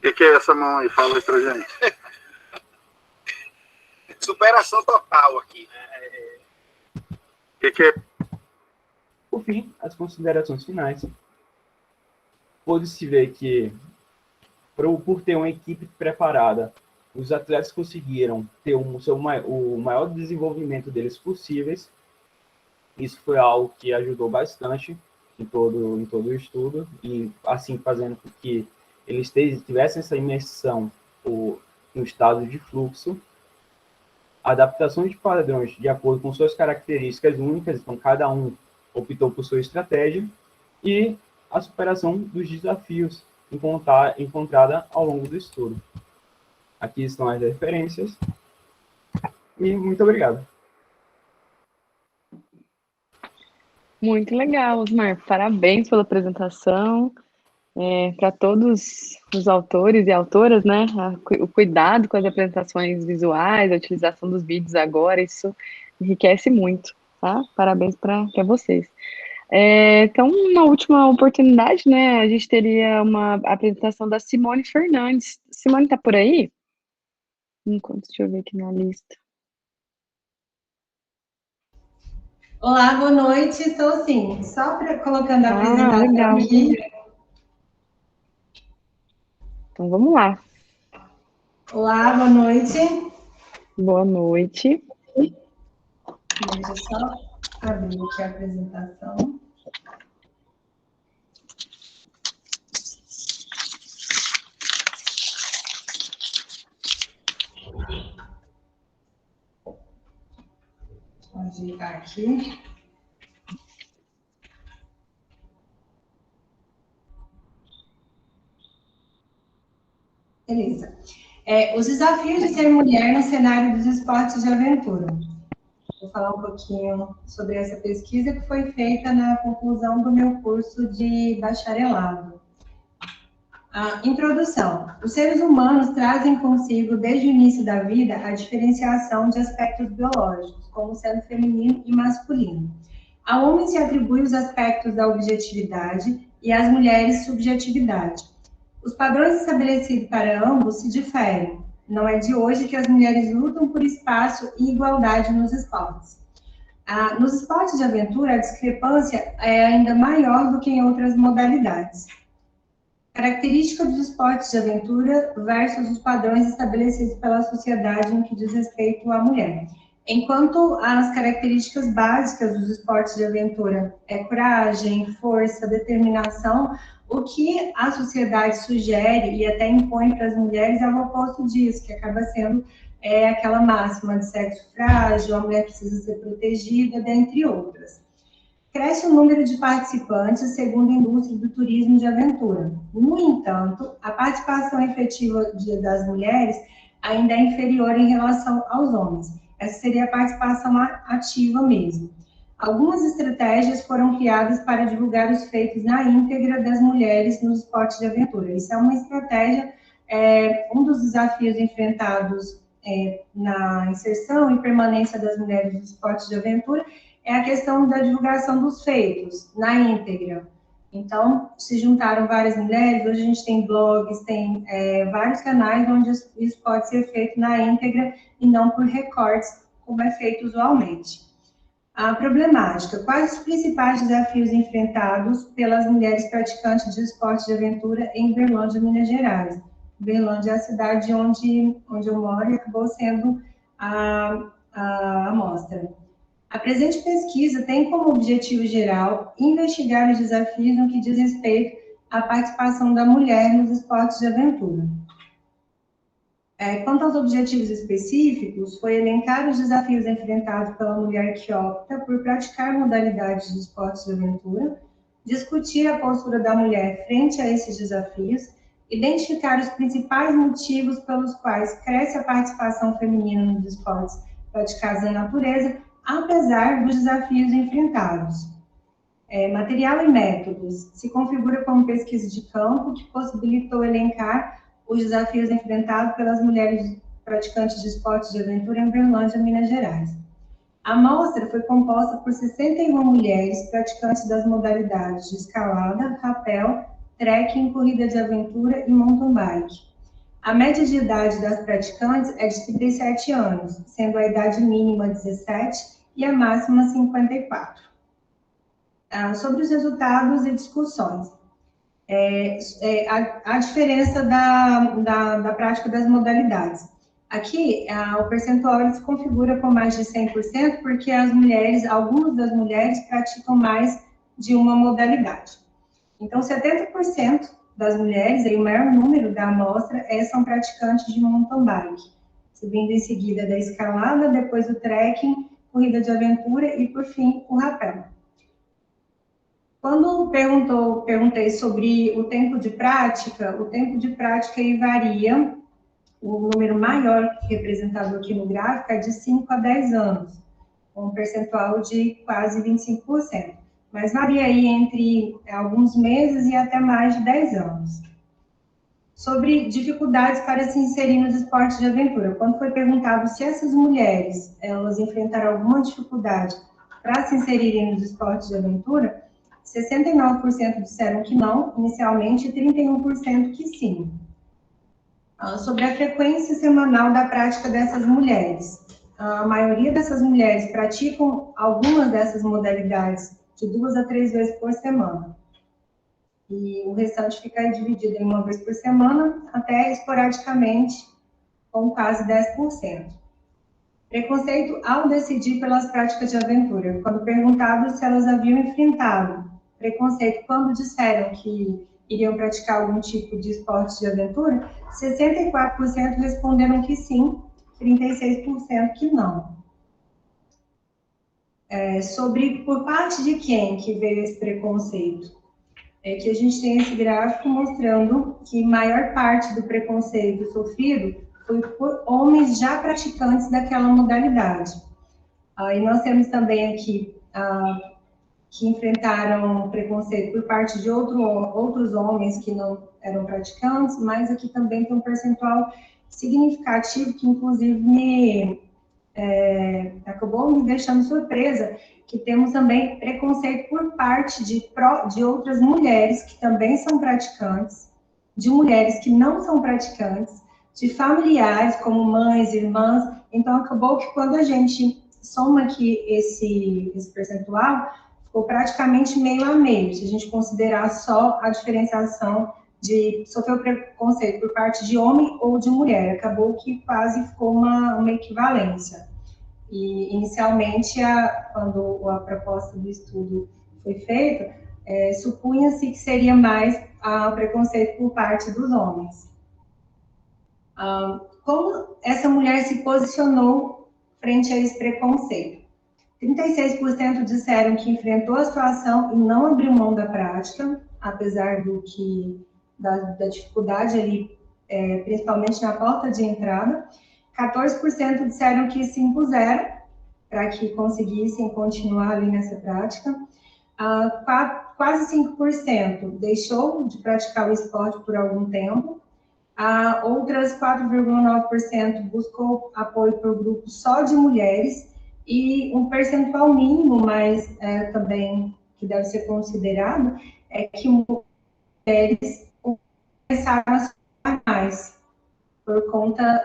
O que é essa mão aí? Fala aí pra gente. Superação total aqui, né? O que é? Por fim, as considerações finais. Pode-se ver que, por ter uma equipe preparada, os atletas conseguiram ter o maior desenvolvimento deles possíveis. Isso foi algo que ajudou bastante em todo o estudo, e assim fazendo com que eles tivessem essa imersão no estado de fluxo, adaptação de padrões de acordo com suas características únicas, então cada um optou por sua estratégia, e a superação dos desafios encontrada ao longo do estudo. Aqui estão as referências, e muito obrigado. Muito legal, Osmar. Parabéns pela apresentação. Para todos os autores e autoras, né? O cuidado com as apresentações visuais, a utilização dos vídeos agora, isso enriquece muito, tá? Parabéns para vocês. Então, uma última oportunidade, né? A gente teria uma apresentação da Simone Fernandes. Simone está por aí? Deixa eu ver aqui na lista. Olá, boa noite. Estou sim, só colocando a apresentação legal. aqui. Então, vamos lá. Olá, boa noite. Boa noite. Deixa eu só abrir aqui a apresentação. Vou ajeitar aqui. Beleza. Os desafios de ser mulher no cenário dos esportes de aventura. Vou falar um pouquinho sobre essa pesquisa que foi feita na conclusão do meu curso de bacharelado. Introdução. Os seres humanos trazem consigo, desde o início da vida, a diferenciação de aspectos biológicos, como sendo feminino e masculino. A homem se atribui os aspectos da objetividade e às mulheres subjetividade. Os padrões estabelecidos para ambos se diferem. Não é de hoje que as mulheres lutam por espaço e igualdade nos esportes. Nos esportes de aventura, a discrepância é ainda maior do que em outras modalidades. Característica dos esportes de aventura versus os padrões estabelecidos pela sociedade no que diz respeito à mulher. Enquanto as características básicas dos esportes de aventura é coragem, força, determinação, o que a sociedade sugere e até impõe para as mulheres é o oposto disso, que acaba sendo aquela máxima de sexo frágil, a mulher precisa ser protegida, dentre outras. Cresce o número de participantes segundo a indústria do turismo de aventura. No entanto, a participação efetiva das mulheres ainda é inferior em relação aos homens. Essa seria a participação ativa mesmo. Algumas estratégias foram criadas para divulgar os feitos na íntegra das mulheres nos esportes de aventura. Isso é uma estratégia, um dos desafios enfrentados na inserção e permanência das mulheres nos esportes de aventura é a questão da divulgação dos feitos na íntegra. Então, se juntaram várias mulheres, hoje a gente tem blogs, tem vários canais onde isso pode ser feito na íntegra e não por recortes, como é feito usualmente. A problemática: quais os principais desafios enfrentados pelas mulheres praticantes de esportes de aventura em Uberlândia, Minas Gerais? Uberlândia é a cidade onde eu moro e acabou sendo a amostra. A presente pesquisa tem como objetivo geral investigar os desafios no que diz respeito à participação da mulher nos esportes de aventura. Quanto aos objetivos específicos, foi elencar os desafios enfrentados pela mulher que opta por praticar modalidades de esportes de aventura, discutir a postura da mulher frente a esses desafios, identificar os principais motivos pelos quais cresce a participação feminina nos esportes praticados na natureza, apesar dos desafios enfrentados. Material e métodos. Se configura como pesquisa de campo que possibilitou elencar os desafios enfrentados pelas mulheres praticantes de esportes de aventura em Uberlândia, Minas Gerais. A amostra foi composta por 61 mulheres praticantes das modalidades de escalada, rapel, trekking, corrida de aventura e mountain bike. A média de idade das praticantes é de 37 anos, sendo a idade mínima 17 e a máxima 54. Sobre os resultados e discussões. A diferença da prática das modalidades. Aqui, o percentual ele se configura com mais de 100%, porque algumas das mulheres praticam mais de uma modalidade. Então, 70% das mulheres, aí o maior número da amostra, são praticantes de mountain bike, subindo em seguida da escalada, depois o trekking, corrida de aventura e, por fim, o rapel. Quando perguntei sobre o tempo de prática aí varia. O número maior representado aqui no gráfico é de 5 a 10 anos, com um percentual de quase 25%. Mas varia aí entre alguns meses e até mais de 10 anos. Sobre dificuldades para se inserir nos esportes de aventura. Quando foi perguntado se essas mulheres, elas enfrentaram alguma dificuldade para se inserirem nos esportes de aventura, 69% disseram que não, inicialmente, e 31% que sim. Sobre a frequência semanal da prática dessas mulheres. A maioria dessas mulheres praticam algumas dessas modalidades de 2 a 3 vezes por semana. E o restante fica dividido em 1 vez por semana, até esporadicamente, com quase 10%. Preconceito ao decidir pelas práticas de aventura. Quando perguntado se elas haviam enfrentado preconceito quando disseram que iriam praticar algum tipo de esporte de aventura, 64% responderam que sim, 36% que não. Sobre por parte de quem que veio esse preconceito. Que a gente tem esse gráfico mostrando que maior parte do preconceito sofrido foi por homens já praticantes daquela modalidade. E nós temos também aqui que enfrentaram preconceito por parte de outros homens que não eram praticantes, mas aqui também tem um percentual significativo que, inclusive, acabou me deixando surpresa, que temos também preconceito por parte de outras mulheres que também são praticantes, de mulheres que não são praticantes, de familiares, como mães, irmãs. Então, acabou que quando a gente soma que esse percentual ficou praticamente meio a meio, se a gente considerar só a diferenciação de sofrer preconceito por parte de homem ou de mulher. Acabou que quase ficou uma equivalência. E, inicialmente, quando a proposta do estudo foi feita, supunha-se que seria mais preconceito por parte dos homens. Como essa mulher se posicionou frente a esse preconceito? 36% disseram que enfrentou a situação e não abriu mão da prática, apesar da dificuldade ali, principalmente na porta de entrada. 14% disseram que se impuseram para que conseguissem continuar ali nessa prática. Quase 5% deixou de praticar o esporte por algum tempo. Outras 4,9% buscou apoio por grupo só de mulheres, e um percentual mínimo, mas também que deve ser considerado, é que mulheres começaram a cobrar mais. Por conta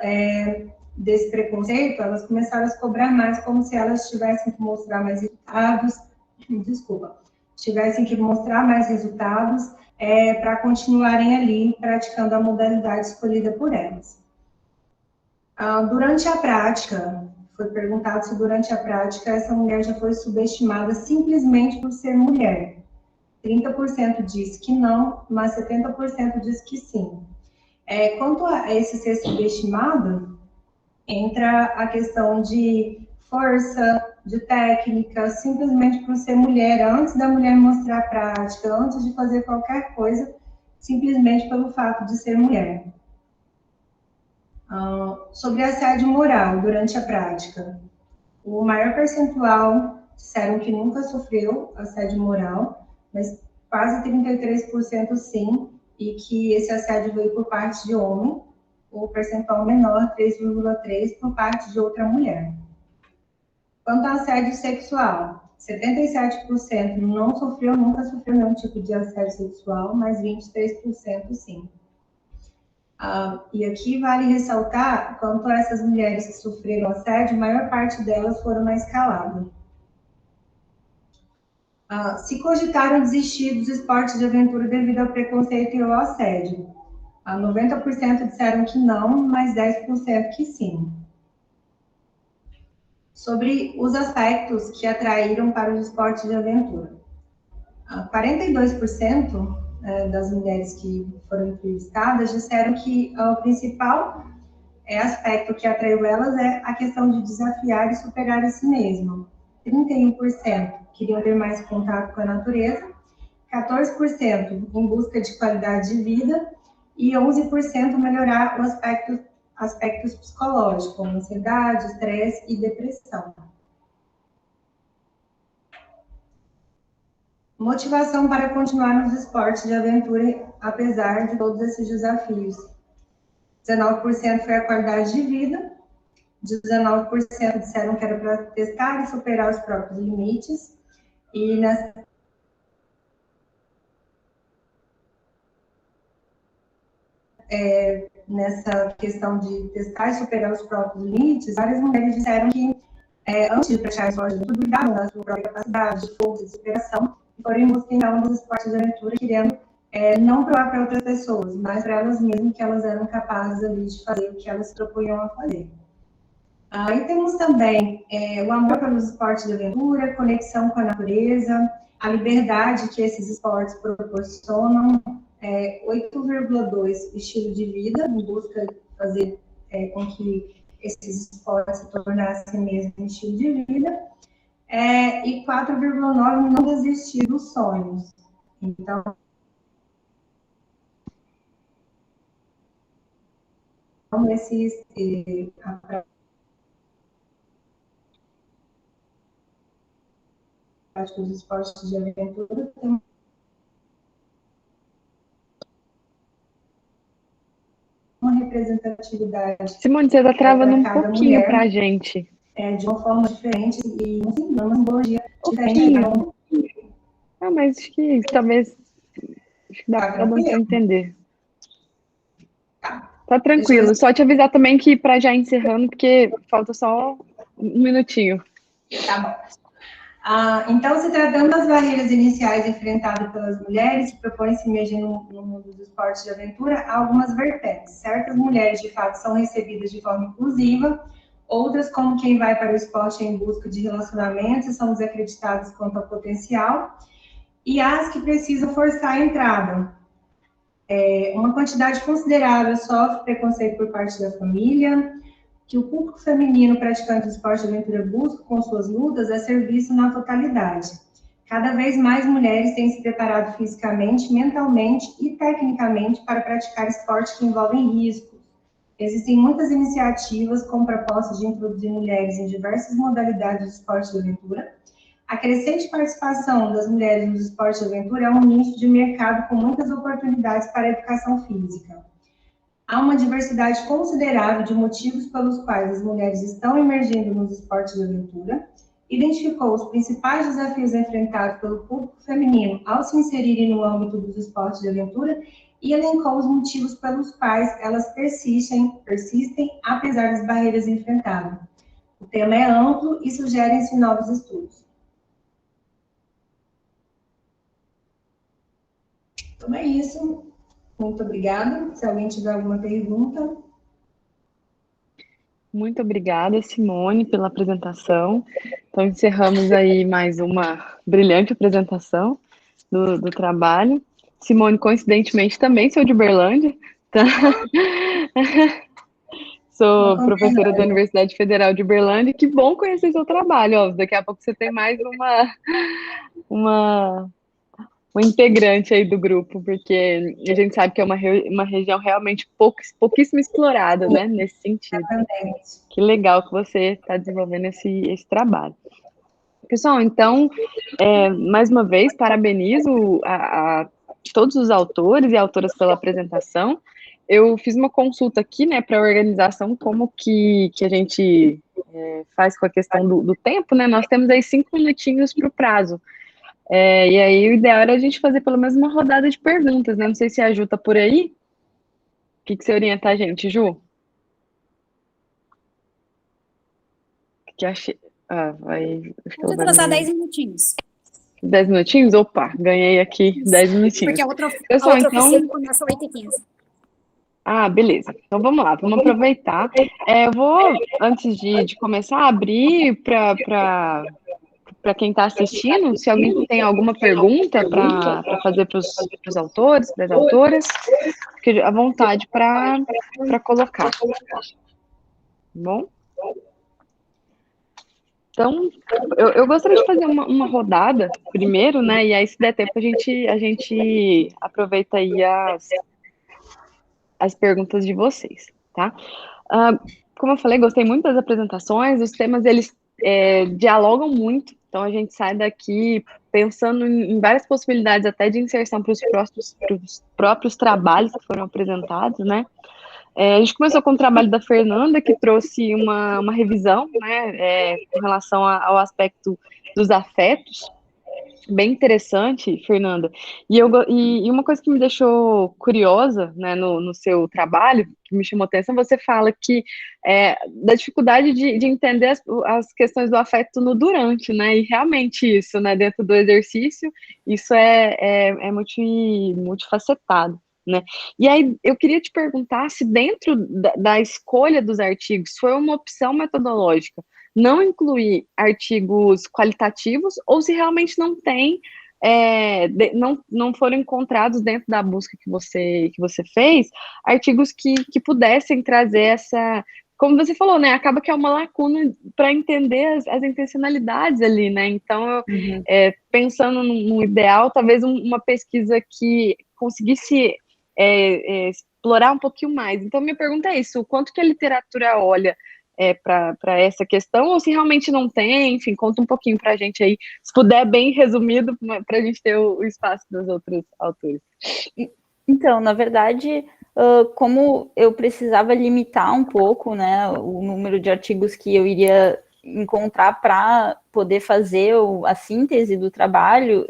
desse preconceito, elas começaram a se cobrar mais, como se elas tivessem que mostrar mais resultados, para continuarem ali praticando a modalidade escolhida por elas. Durante a prática, foi perguntado se durante a prática essa mulher já foi subestimada simplesmente por ser mulher. 30% disse que não, mas 70% disse que sim. Quanto a esse ser subestimado, entra a questão de força, de técnica, simplesmente por ser mulher, antes da mulher mostrar a prática, antes de fazer qualquer coisa, simplesmente pelo fato de ser mulher. Sobre assédio moral durante a prática, o maior percentual disseram que nunca sofreu assédio moral, mas quase 33% sim, e que esse assédio veio por parte de homem, o percentual menor, 3,3%, por parte de outra mulher. Quanto ao assédio sexual, 77% nunca sofreu nenhum tipo de assédio sexual, mas 23% sim. E aqui vale ressaltar, quanto a essas mulheres que sofreram assédio, a maior parte delas foram na escalada. Se cogitaram desistir dos esportes de aventura devido ao preconceito e ao assédio. 90% disseram que não, mas 10% que sim. Sobre os aspectos que atraíram para os esportes de aventura. 42% das mulheres que foram entrevistadas disseram que o principal aspecto que atraiu elas é a questão de desafiar e superar a si mesma. 31% queriam ter mais contato com a natureza, 14% em busca de qualidade de vida e 11% melhorar os aspectos psicológicos, como ansiedade, estresse e depressão. Motivação para continuar nos esportes de aventura, apesar de todos esses desafios. 19% foi a qualidade de vida, 19% disseram que era para testar e superar os próprios limites, e nessa questão de testar e superar os próprios limites, várias mulheres disseram que antes de praticar esporte, duvidavam da sua própria capacidade de força e superação, e foram em busca então dos esportes de aventura, querendo não provar para outras pessoas, mas para elas mesmas que elas eram capazes ali de fazer o que elas se propunham a fazer. E temos também o amor pelos esportes de aventura, conexão com a natureza, a liberdade que esses esportes proporcionam, 8,2% estilo de vida, em busca de fazer com que esses esportes se tornassem mesmo um estilo de vida, e 4,9% não desistir dos sonhos. Então, os esportes de aventura tem uma representatividade. Simone, você está travando um pouquinho para a gente. De uma forma diferente e uma simbologia diferente. Mas acho que talvez dá para entender. Tá tranquilo. Só te avisar também que para já encerrando, porque falta só um minutinho. Tá bom. Então, se tratando das barreiras iniciais enfrentadas pelas mulheres que propõem se emergir no mundo dos esportes de aventura, há algumas vertentes. Certas mulheres, de fato, são recebidas de forma inclusiva, outras, como quem vai para o esporte em busca de relacionamentos, são desacreditadas quanto ao potencial, e as que precisam forçar a entrada. Uma quantidade considerável sofre preconceito por parte da família, que o público feminino praticante do esporte de aventura busca com suas lutas é ser visto na totalidade. Cada vez mais mulheres têm se preparado fisicamente, mentalmente e tecnicamente para praticar esportes que envolvem riscos. Existem muitas iniciativas com propostas de introduzir mulheres em diversas modalidades de esporte de aventura. A crescente participação das mulheres nos esportes de aventura é um nicho de mercado com muitas oportunidades para a educação física. Há uma diversidade considerável de motivos pelos quais as mulheres estão emergindo nos esportes de aventura, identificou os principais desafios enfrentados pelo público feminino ao se inserirem no âmbito dos esportes de aventura e elencou os motivos pelos quais elas persistem apesar das barreiras enfrentadas. O tema é amplo e sugerem-se novos estudos. Então é isso. Muito obrigada. Se alguém tiver alguma pergunta. Muito obrigada, Simone, pela apresentação. Então, encerramos aí mais uma brilhante apresentação do trabalho. Simone, coincidentemente, também sou de Uberlândia, tá? Sou professora da Universidade Federal de Uberlândia. Que bom conhecer seu trabalho. Ó, daqui a pouco você tem mais uma integrante aí do grupo, porque a gente sabe que é uma região realmente pouquíssimo explorada, né, nesse sentido. Que legal que você está desenvolvendo esse trabalho. Pessoal, então, mais uma vez, parabenizo a todos os autores e autoras pela apresentação. Eu fiz uma consulta aqui, né, para a organização, como que a gente faz com a questão do tempo, né, nós temos aí 5 minutinhos para o prazo. E aí o ideal era a gente fazer pelo menos uma rodada de perguntas, né? Não sei se a Ju está por aí. O que você orienta a gente, Ju? O que achei? Acho que Vou trazer 10 minutinhos. 10 minutinhos? Opa, ganhei aqui 10 minutinhos. Porque a outra então... oficina começa às 8h15. Ah, beleza. Então vamos lá, vamos aproveitar. Eu vou, antes de começar, abrir para quem está assistindo, se alguém tem alguma pergunta para fazer para os autores, para as autoras, fique à vontade para colocar. Bom? Então, eu gostaria de fazer uma rodada primeiro, né? E aí, se der tempo, a gente aproveita aí as perguntas de vocês, tá? Como eu falei, gostei muito das apresentações, os temas, eles dialogam muito, então a gente sai daqui pensando em várias possibilidades até de inserção para os próprios trabalhos que foram apresentados, né? A gente começou com o trabalho da Fernanda, que trouxe uma revisão, né, com relação ao aspecto dos afetos, bem interessante, Fernanda. E uma coisa que me deixou curiosa, né, no seu trabalho, que me chamou a atenção, você fala que da dificuldade de entender as questões do afeto no durante, né, e realmente isso, né, dentro do exercício, isso é multifacetado, né. E aí, eu queria te perguntar se dentro da escolha dos artigos foi uma opção metodológica não incluir artigos qualitativos, ou se realmente não tem, não foram encontrados dentro da busca que você fez, artigos que pudessem trazer essa, como você falou, né, acaba que é uma lacuna para entender as intencionalidades ali, né, então, pensando no ideal, talvez uma pesquisa que conseguisse explorar um pouquinho mais. Então, minha pergunta é isso, o quanto que a literatura olha para essa questão, ou se realmente não tem, enfim, conta um pouquinho para a gente aí, se puder, bem resumido, para a gente ter o espaço dos outros autores. Então, na verdade, como eu precisava limitar um pouco, né, o número de artigos que eu iria encontrar para poder fazer a síntese do trabalho,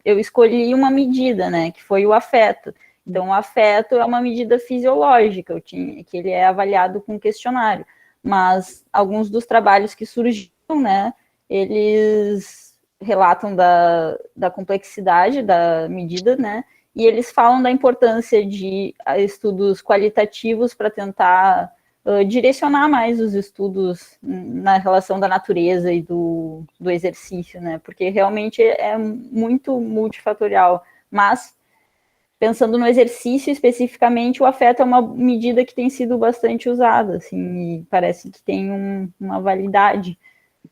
eu escolhi uma medida, né, que foi o afeto. Então, o afeto é uma medida fisiológica, que ele é avaliado com questionário. Mas alguns dos trabalhos que surgiram, né, eles relatam da complexidade da medida, né? E eles falam da importância de estudos qualitativos para tentar direcionar mais os estudos na relação da natureza e do exercício, né? Porque realmente é muito multifatorial. Mas, pensando no exercício especificamente, o afeto é uma medida que tem sido bastante usada, assim, e parece que tem uma validade.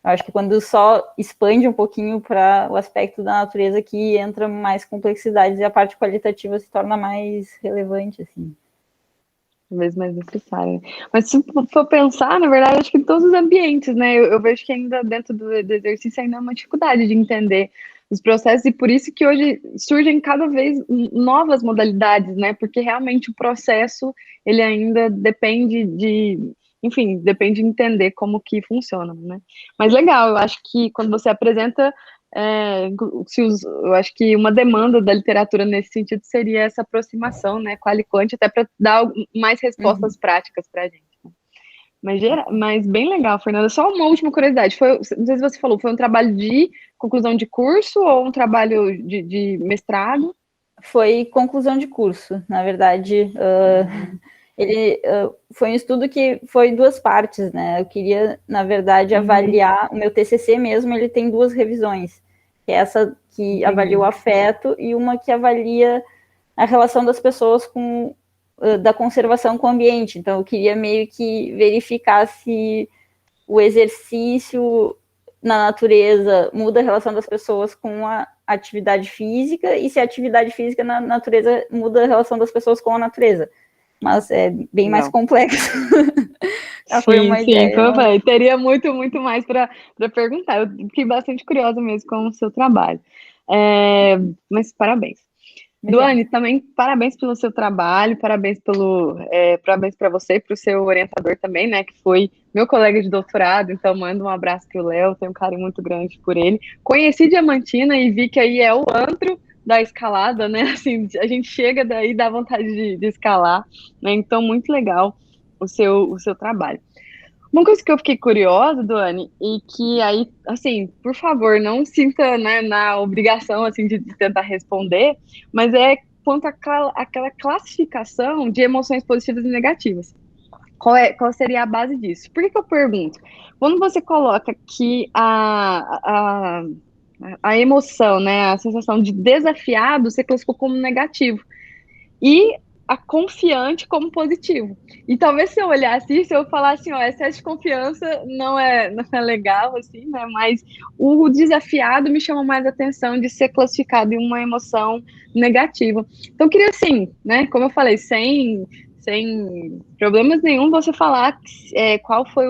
Eu acho que quando só expande um pouquinho para o aspecto da natureza que entra mais complexidades e a parte qualitativa se torna mais relevante, assim. Talvez mais necessário. Mas se for pensar, na verdade, acho que em todos os ambientes, né? Eu vejo que ainda dentro do exercício ainda é uma dificuldade de entender os processos, e por isso que hoje surgem cada vez novas modalidades, né? Porque realmente o processo, ele ainda depende enfim, depende de entender como que funciona, né? Mas legal, eu acho que quando você apresenta, eu acho que uma demanda da literatura nesse sentido seria essa aproximação, né, qual e quant, até para dar mais respostas práticas para a gente. Mas bem legal, Fernanda. Só uma última curiosidade, não sei se você falou, foi um trabalho de conclusão de curso ou um trabalho de mestrado? Foi conclusão de curso, na verdade. Ele foi um estudo que foi duas partes, né? Eu queria, na verdade, avaliar o meu TCC mesmo. Ele tem duas revisões, que é essa que avalia o afeto e uma que avalia a relação das pessoas da conservação com o ambiente. Então, eu queria meio que verificar se o exercício na natureza muda a relação das pessoas com a atividade física e se a atividade física na natureza muda a relação das pessoas com a natureza. Mas é bem mais complexo. Foi uma ideia. Sim, teria muito mais para perguntar. Eu fiquei bastante curiosa mesmo com o seu trabalho. Mas parabéns. Duane, também parabéns pelo seu trabalho, parabéns para você e para o seu orientador também, né, que foi meu colega de doutorado, então mando um abraço para o Léo, tenho um carinho muito grande por ele. Conheci Diamantina e vi que aí é o antro da escalada, né, assim, a gente chega daí, dá vontade de escalar, né, então muito legal o seu trabalho. Uma coisa que eu fiquei curiosa, Duane, e que aí, assim, por favor, não sinta, né, na obrigação, assim, de tentar responder, mas é quanto àquela classificação de emoções positivas e negativas. Qual seria a base disso? Por que eu pergunto? Quando você coloca que a emoção, né, a sensação de desafiado, você classificou como negativo. E a confiante como positivo. E talvez se eu olhasse isso, eu falasse, ó, excesso de confiança não é legal, assim, né? Mas o desafiado me chama mais atenção de ser classificado em uma emoção negativa. Então, eu queria, assim, né? Como eu falei, sem problemas nenhum, você falar qual foi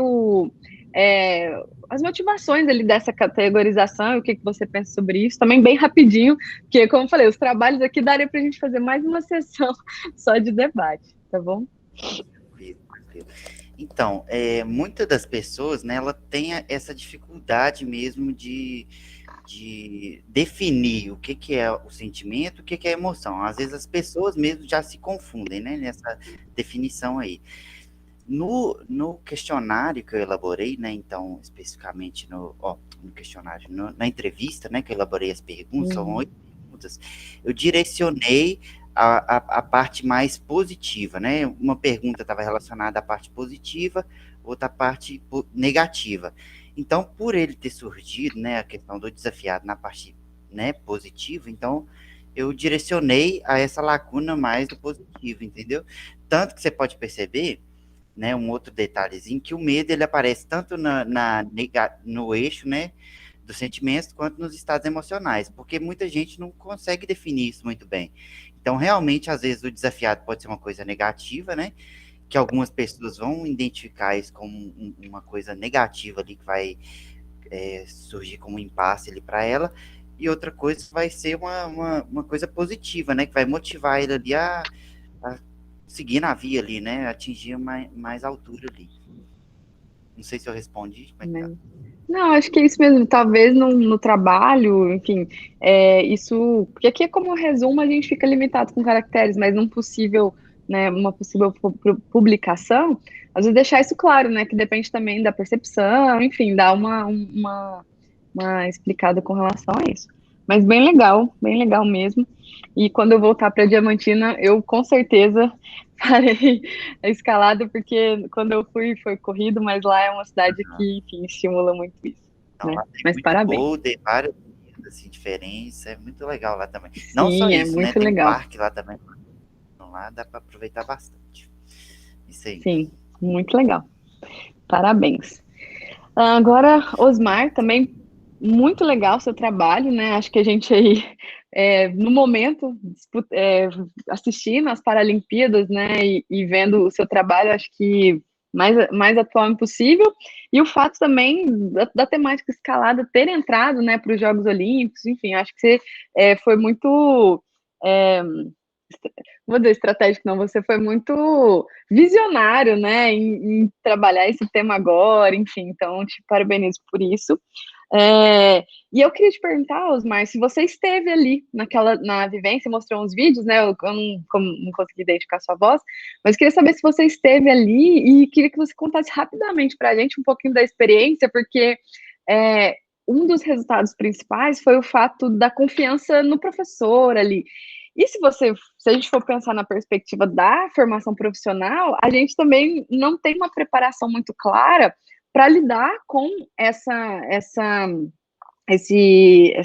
as motivações ali dessa categorização e o que você pensa sobre isso, também bem rapidinho, porque, como eu falei, os trabalhos aqui daria para a gente fazer mais uma sessão só de debate, tá bom? Então, muitas das pessoas, né, ela tem essa dificuldade mesmo de definir o que é o sentimento, o que é a emoção. Às vezes as pessoas mesmo já se confundem, né, nessa definição aí. No questionário que eu elaborei, né, então, especificamente no questionário, na entrevista, né, que eu elaborei as perguntas, são 8 perguntas, eu direcionei a parte mais positiva, né, uma pergunta estava relacionada à parte positiva, outra parte negativa. Então, por ele ter surgido, né, a questão do desafiado na parte, né, positiva, então, eu direcionei a essa lacuna mais do positivo, entendeu? Tanto que você pode perceber, né, um outro detalhezinho, que o medo ele aparece tanto no eixo, né, dos sentimentos, quanto nos estados emocionais, porque muita gente não consegue definir isso muito bem. Então, realmente, às vezes, o desafiado pode ser uma coisa negativa, né, que algumas pessoas vão identificar isso como uma coisa negativa ali, que vai surgir como um impasse ali para ela, e outra coisa vai ser uma coisa positiva, né, que vai motivar ele ali a seguir na via ali, né? Atingir mais altura ali. Não sei se eu respondi. Não, acho que é isso mesmo. Talvez no trabalho, enfim, isso... Porque aqui, como resumo, a gente fica limitado com caracteres, mas uma possível publicação, às vezes deixar isso claro, né? Que depende também da percepção, enfim, dar uma uma explicada com relação a isso. Mas bem legal mesmo. E quando eu voltar para Diamantina, eu com certeza farei a escalada, porque quando eu fui foi corrido, mas lá é uma cidade que, enfim, estimula muito isso. Então, Né? lá tem Mas muito parabéns. boulder, várias assim, diferenças, é muito legal lá também. Não Sim, só é isso, né? muito Tem legal. parque lá também. Então, lá dá para aproveitar bastante. Isso aí. Sim, muito legal. Parabéns. Agora, Osmar, também muito legal o seu trabalho, né? Acho que a gente aí, no momento, assistindo às Paralimpíadas, né? E vendo o seu trabalho, acho que mais atual impossível. E o fato também da temática escalada ter entrado, né, para os Jogos Olímpicos, enfim, acho que você foi muito. Vou dizer estratégico, não, você foi muito visionário, né, em trabalhar esse tema agora, enfim, então te parabenizo por isso. E eu queria te perguntar, Osmar, se você esteve ali na vivência, mostrou uns vídeos, né, eu não consegui identificar sua voz, mas queria saber se você esteve ali e queria que você contasse rapidamente para a gente um pouquinho da experiência, porque um dos resultados principais foi o fato da confiança no professor ali. E se a gente for pensar na perspectiva da formação profissional, a gente também não tem uma preparação muito clara para lidar com essa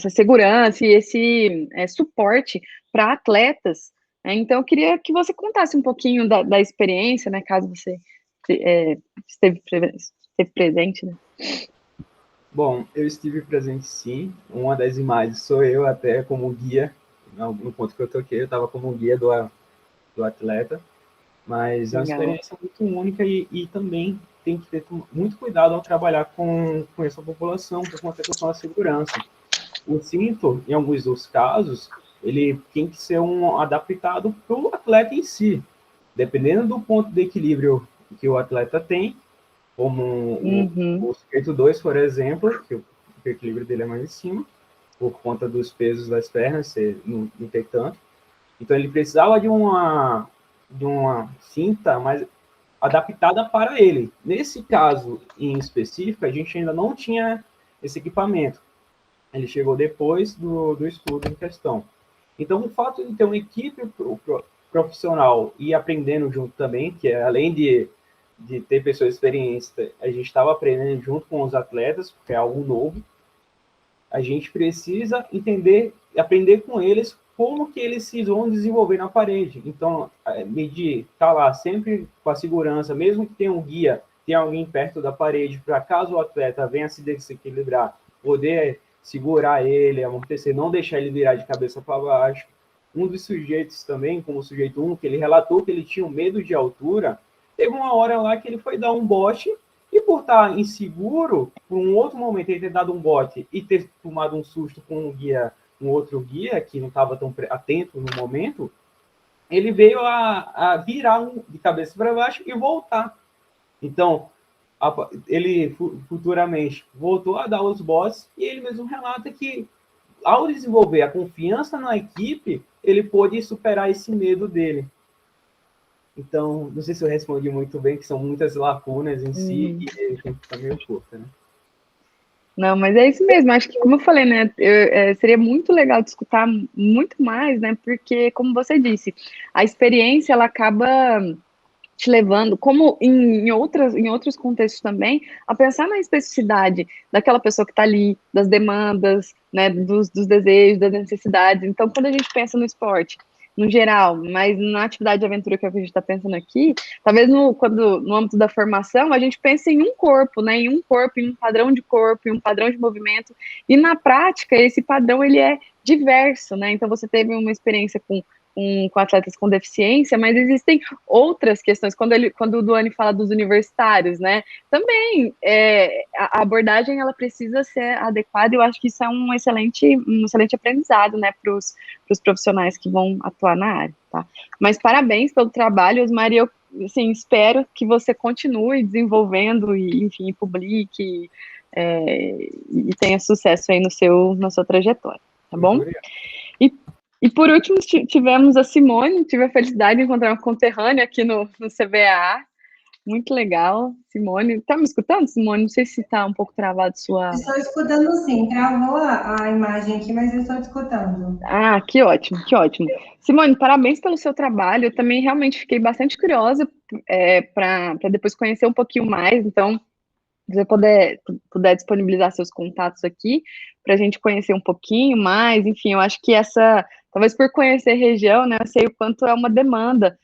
segurança e esse suporte para atletas. Né? Então, eu queria que você contasse um pouquinho da experiência, né, caso você esteve presente, né? Bom, eu estive presente sim. Uma das imagens sou eu até como guia. No ponto que eu toquei, eu estava como guia do atleta. Mas é uma experiência muito única e também tem que ter muito cuidado ao trabalhar com essa população por conta da questão da segurança. O cinto, em alguns dos casos, ele tem que ser adaptado para o atleta em si. Dependendo do ponto de equilíbrio que o atleta tem, como o sujeito 2, por exemplo, que o equilíbrio dele é mais em cima, por conta dos pesos das pernas, não ter tanto. Então, ele precisava de uma cinta mais adaptada para ele. Nesse caso, em específico, a gente ainda não tinha esse equipamento. Ele chegou depois do estudo em questão. Então, o fato de ter uma equipe profissional e aprendendo junto também, que é, além de ter pessoas experientes, a gente estava aprendendo junto com os atletas, porque é algo novo. A gente precisa aprender com eles como que eles se vão desenvolver na parede. Então, medir, tá lá sempre com a segurança, mesmo que tenha um guia, tenha alguém perto da parede, para caso o atleta venha se desequilibrar, poder segurar ele, amortecer, não deixar ele virar de cabeça para baixo. Um dos sujeitos também, como o sujeito 1, que ele relatou que ele tinha medo de altura, teve uma hora lá que ele foi dar um bote e por estar inseguro, por um outro momento ele ter dado um bote e ter tomado um susto com um outro guia que não estava tão atento no momento, ele veio a virar de cabeça para baixo e voltar. Então, ele futuramente voltou a dar os botes e ele mesmo relata que, ao desenvolver a confiança na equipe, ele pôde superar esse medo dele. Então, não sei se eu respondi muito bem, que são muitas lacunas em si, e ele tem que ficar meio curto, né? Não, mas é isso mesmo, acho que, como eu falei, né, seria muito legal de escutar muito mais, né, porque, como você disse, a experiência, ela acaba te levando, como em outros contextos também, a pensar na especificidade daquela pessoa que está ali, das demandas, né, dos desejos, das necessidades. Então, quando a gente pensa no esporte, no geral, mas na atividade de aventura que é o que a gente está pensando aqui, talvez no âmbito da formação, a gente pense em um corpo, né, em um padrão de corpo, em um padrão de movimento, e na prática, esse padrão, ele é diverso, né, então você teve uma experiência com atletas com deficiência, mas existem outras questões, quando o Duane fala dos universitários, né, também a abordagem, ela precisa ser adequada, e eu acho que isso é um excelente aprendizado, né, para os profissionais que vão atuar na área, tá? Mas parabéns pelo trabalho, Osmar, e eu, assim, espero que você continue desenvolvendo e, enfim, publique e tenha sucesso aí na sua trajetória, tá bom? E por último, tivemos a Simone, tive a felicidade de encontrar uma conterrânea aqui no CBA, Muito legal, Simone. Tá me escutando, Simone? Não sei se tá um pouco travado sua... Estou escutando sim, travou a imagem aqui, mas eu estou escutando. Ah, que ótimo, que ótimo. Simone, parabéns pelo seu trabalho. Eu também realmente fiquei bastante curiosa para depois conhecer um pouquinho mais. Então, se você puder disponibilizar seus contatos aqui, para a gente conhecer um pouquinho mais. Enfim, eu acho que talvez por conhecer a região, né, eu sei o quanto é uma demanda,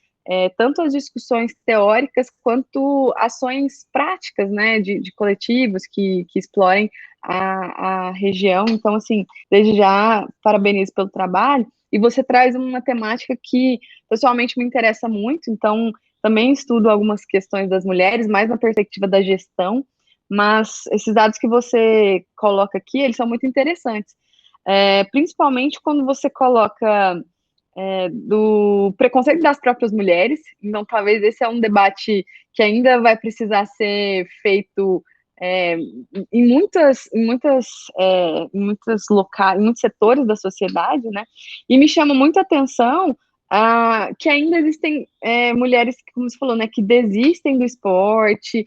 tanto as discussões teóricas quanto ações práticas, né, de coletivos que explorem a região. Então, assim, desde já, parabenizo pelo trabalho. E você traz uma temática que pessoalmente me interessa muito, então também estudo algumas questões das mulheres, mais na perspectiva da gestão, mas esses dados que você coloca aqui, eles são muito interessantes, principalmente quando você coloca do preconceito das próprias mulheres. Então talvez esse é um debate que ainda vai precisar ser feito em muitos locais, em muitos setores da sociedade, né? E me chama muita atenção que ainda existem mulheres, como você falou, né, que desistem do esporte,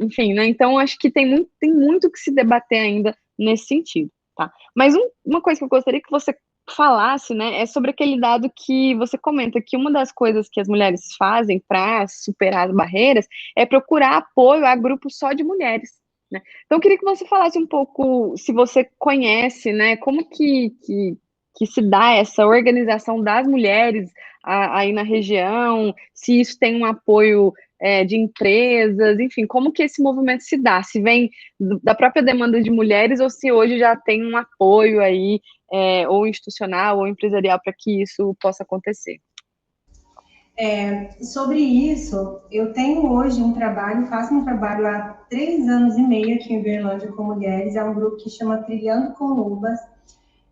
enfim, né? Então acho que tem muito que se debater ainda nesse sentido, tá? Mas uma coisa que eu gostaria que você falasse, né, é sobre aquele dado que você comenta, que uma das coisas que as mulheres fazem para superar as barreiras é procurar apoio a grupos só de mulheres, né? Então, eu queria que você falasse um pouco, se você conhece, né, como que se dá essa organização das mulheres aí na região, se isso tem um apoio de empresas, enfim, como que esse movimento se dá, se vem da própria demanda de mulheres ou se hoje já tem um apoio aí, ou institucional ou empresarial para que isso possa acontecer. Sobre isso, eu tenho hoje faço um trabalho há 3 anos e meio aqui em Uberlândia com mulheres, é um grupo que chama Trilhando com Lobas.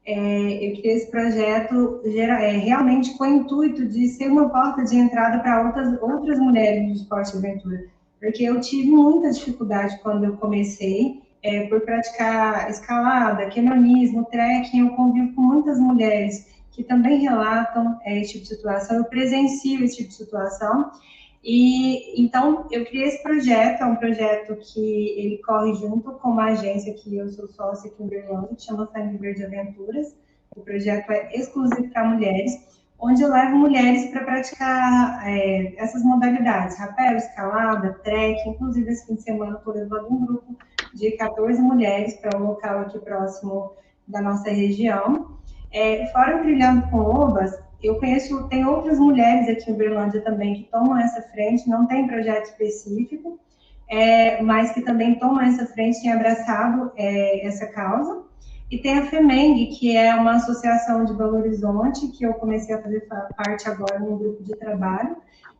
Eu criei esse projeto realmente com o intuito de ser uma porta de entrada para outras mulheres do esporte e aventura, porque eu tive muita dificuldade quando eu comecei, por praticar escalada, canonismo, trekking. Eu convivo com muitas mulheres que também relatam esse tipo de situação, eu presencio esse tipo de situação, e então eu criei esse projeto. É um projeto que ele corre junto com uma agência que eu sou sócia aqui em Uberlândia, que chama Sangue Verde Aventuras. O projeto é exclusivo para mulheres, onde eu levo mulheres para praticar essas modalidades, rapel, escalada, trekking. Inclusive, esse fim de semana estou levando um grupo de 14 mulheres para um local aqui próximo da nossa região. Fora o Trilhando com Lobas, tem outras mulheres aqui em Uberlândia também que tomam essa frente, não tem projeto específico, mas que também tomam essa frente, têm abraçado essa causa. E tem a FEMENG, que é uma associação de Belo Horizonte, que eu comecei a fazer parte agora num grupo de trabalho,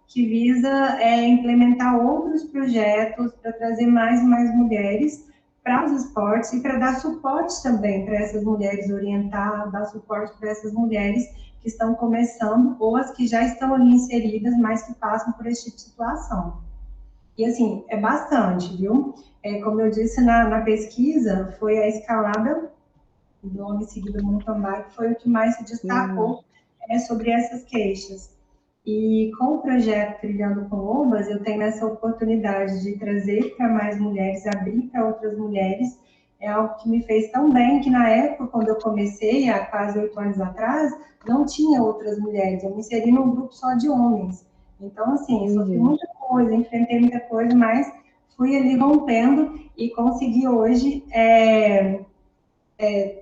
que visa implementar outros projetos para trazer mais e mais mulheres para os esportes e para dar suporte também para essas mulheres, orientar, dar suporte para essas mulheres que estão começando ou as que já estão ali inseridas, mas que passam por esse tipo de situação. E assim, é bastante, viu? Como eu disse na pesquisa, foi a escalada, logo em seguida o mountain bike, foi o que mais se destacou sobre essas queixas. E com o projeto Trilhando com Lobas, eu tenho essa oportunidade de trazer para mais mulheres, abrir para outras mulheres. É algo que me fez tão bem que na época, quando eu comecei, há quase 8 anos atrás, não tinha outras mulheres. Eu me inseri num grupo só de homens. Então, assim, sofri muita coisa, enfrentei muita coisa, mas fui ali rompendo e consegui hoje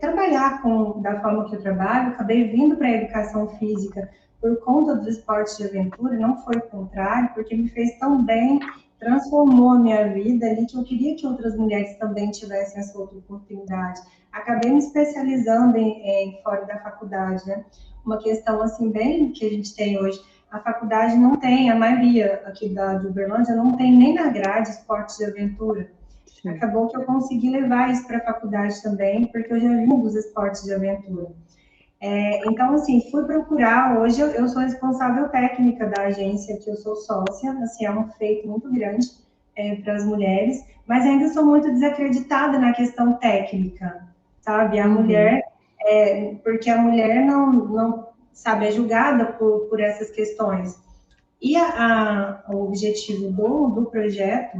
trabalhar da forma que eu trabalho. Acabei vindo para a educação física por conta dos esportes de aventura, não foi o contrário, porque me fez tão bem, transformou a minha vida ali, que eu queria que outras mulheres também tivessem essa outra oportunidade. Acabei me especializando fora da faculdade, né? Uma questão, assim, bem que a gente tem hoje, a faculdade não tem, a maioria aqui de Uberlândia não tem nem na grade esportes de aventura. Acabou que eu consegui levar isso para a faculdade também, porque eu já vim dos esportes de aventura. Então, assim, fui procurar. Hoje eu sou responsável técnica da agência, que eu sou sócia. Assim, é um feito muito grande para as mulheres, mas ainda sou muito desacreditada na questão técnica, sabe? A mulher, porque a mulher não sabe, é julgada por essas questões. E o objetivo do projeto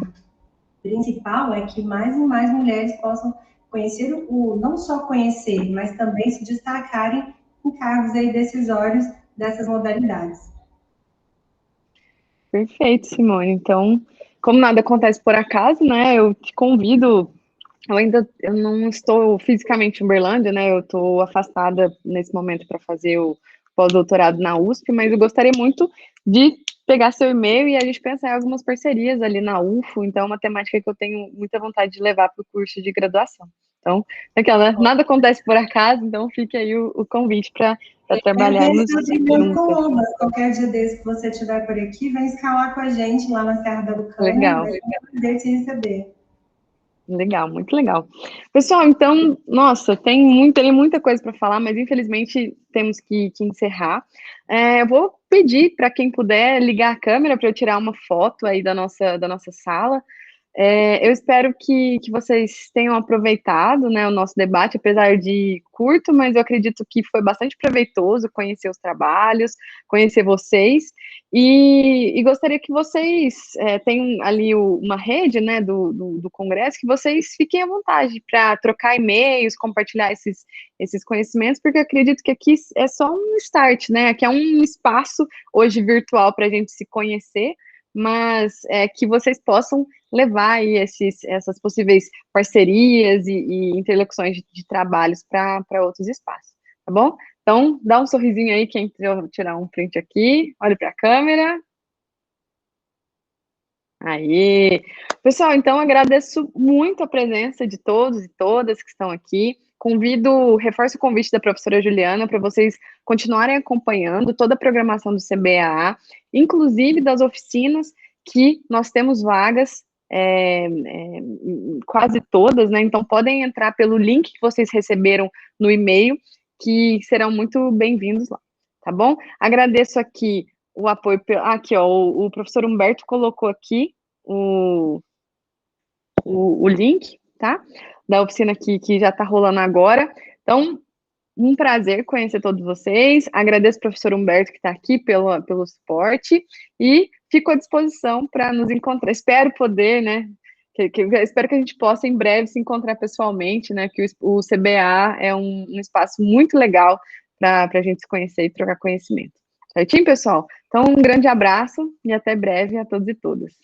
principal é que mais e mais mulheres possam conhecer não só conhecer, mas também se destacarem em cargos aí decisórios dessas modalidades. Perfeito, Simone. Então, como nada acontece por acaso, né, eu te convido. Eu não estou fisicamente em Uberlândia, né? Eu estou afastada nesse momento para fazer o pós-doutorado na USP, mas eu gostaria muito de pegar seu e-mail e a gente pensar em algumas parcerias ali na UFO. Então, é uma temática que eu tenho muita vontade de levar para o curso de graduação. Então, nada acontece por acaso, então fique aí o convite para trabalharmos juntas. Qualquer dia desse que você estiver por aqui, vem escalar com a gente lá na Serra da Lucânia. Legal. Vai ser um prazer te receber. Legal, muito legal. Pessoal, então, nossa, tem muita coisa para falar, mas infelizmente temos que encerrar. Eu vou pedir para quem puder ligar a câmera para eu tirar uma foto aí da nossa sala. Eu espero que vocês tenham aproveitado, né, o nosso debate, apesar de curto, mas eu acredito que foi bastante proveitoso conhecer os trabalhos, conhecer vocês, e gostaria que vocês tenham ali uma rede, né, do Congresso, que vocês fiquem à vontade para trocar e-mails, compartilhar esses conhecimentos, porque eu acredito que aqui é só um start, né, aqui é um espaço hoje virtual para a gente se conhecer, mas que vocês possam levar aí essas possíveis parcerias e interlocuções de trabalhos para outros espaços, tá bom? Então, dá um sorrisinho aí, quem tirar um print aqui, olhe para a câmera. Aí. Pessoal, então, agradeço muito a presença de todos e todas que estão aqui. Reforço o convite da professora Juliana para vocês continuarem acompanhando toda a programação do CBAA, inclusive das oficinas que nós temos vagas, quase todas, né? Então, podem entrar pelo link que vocês receberam no e-mail, que serão muito bem-vindos lá, tá bom? Agradeço aqui o apoio. Aqui, ó, o professor Humberto colocou aqui o link, tá? Da oficina que já está rolando agora. Então, um prazer conhecer todos vocês. Agradeço ao professor Humberto que está aqui pelo suporte e fico à disposição para nos encontrar. Espero poder, né? Espero que a gente possa em breve se encontrar pessoalmente, né? Que o CBA é um espaço muito legal para a gente se conhecer e trocar conhecimento. Certinho, pessoal? Então, um grande abraço e até breve a todos e todas.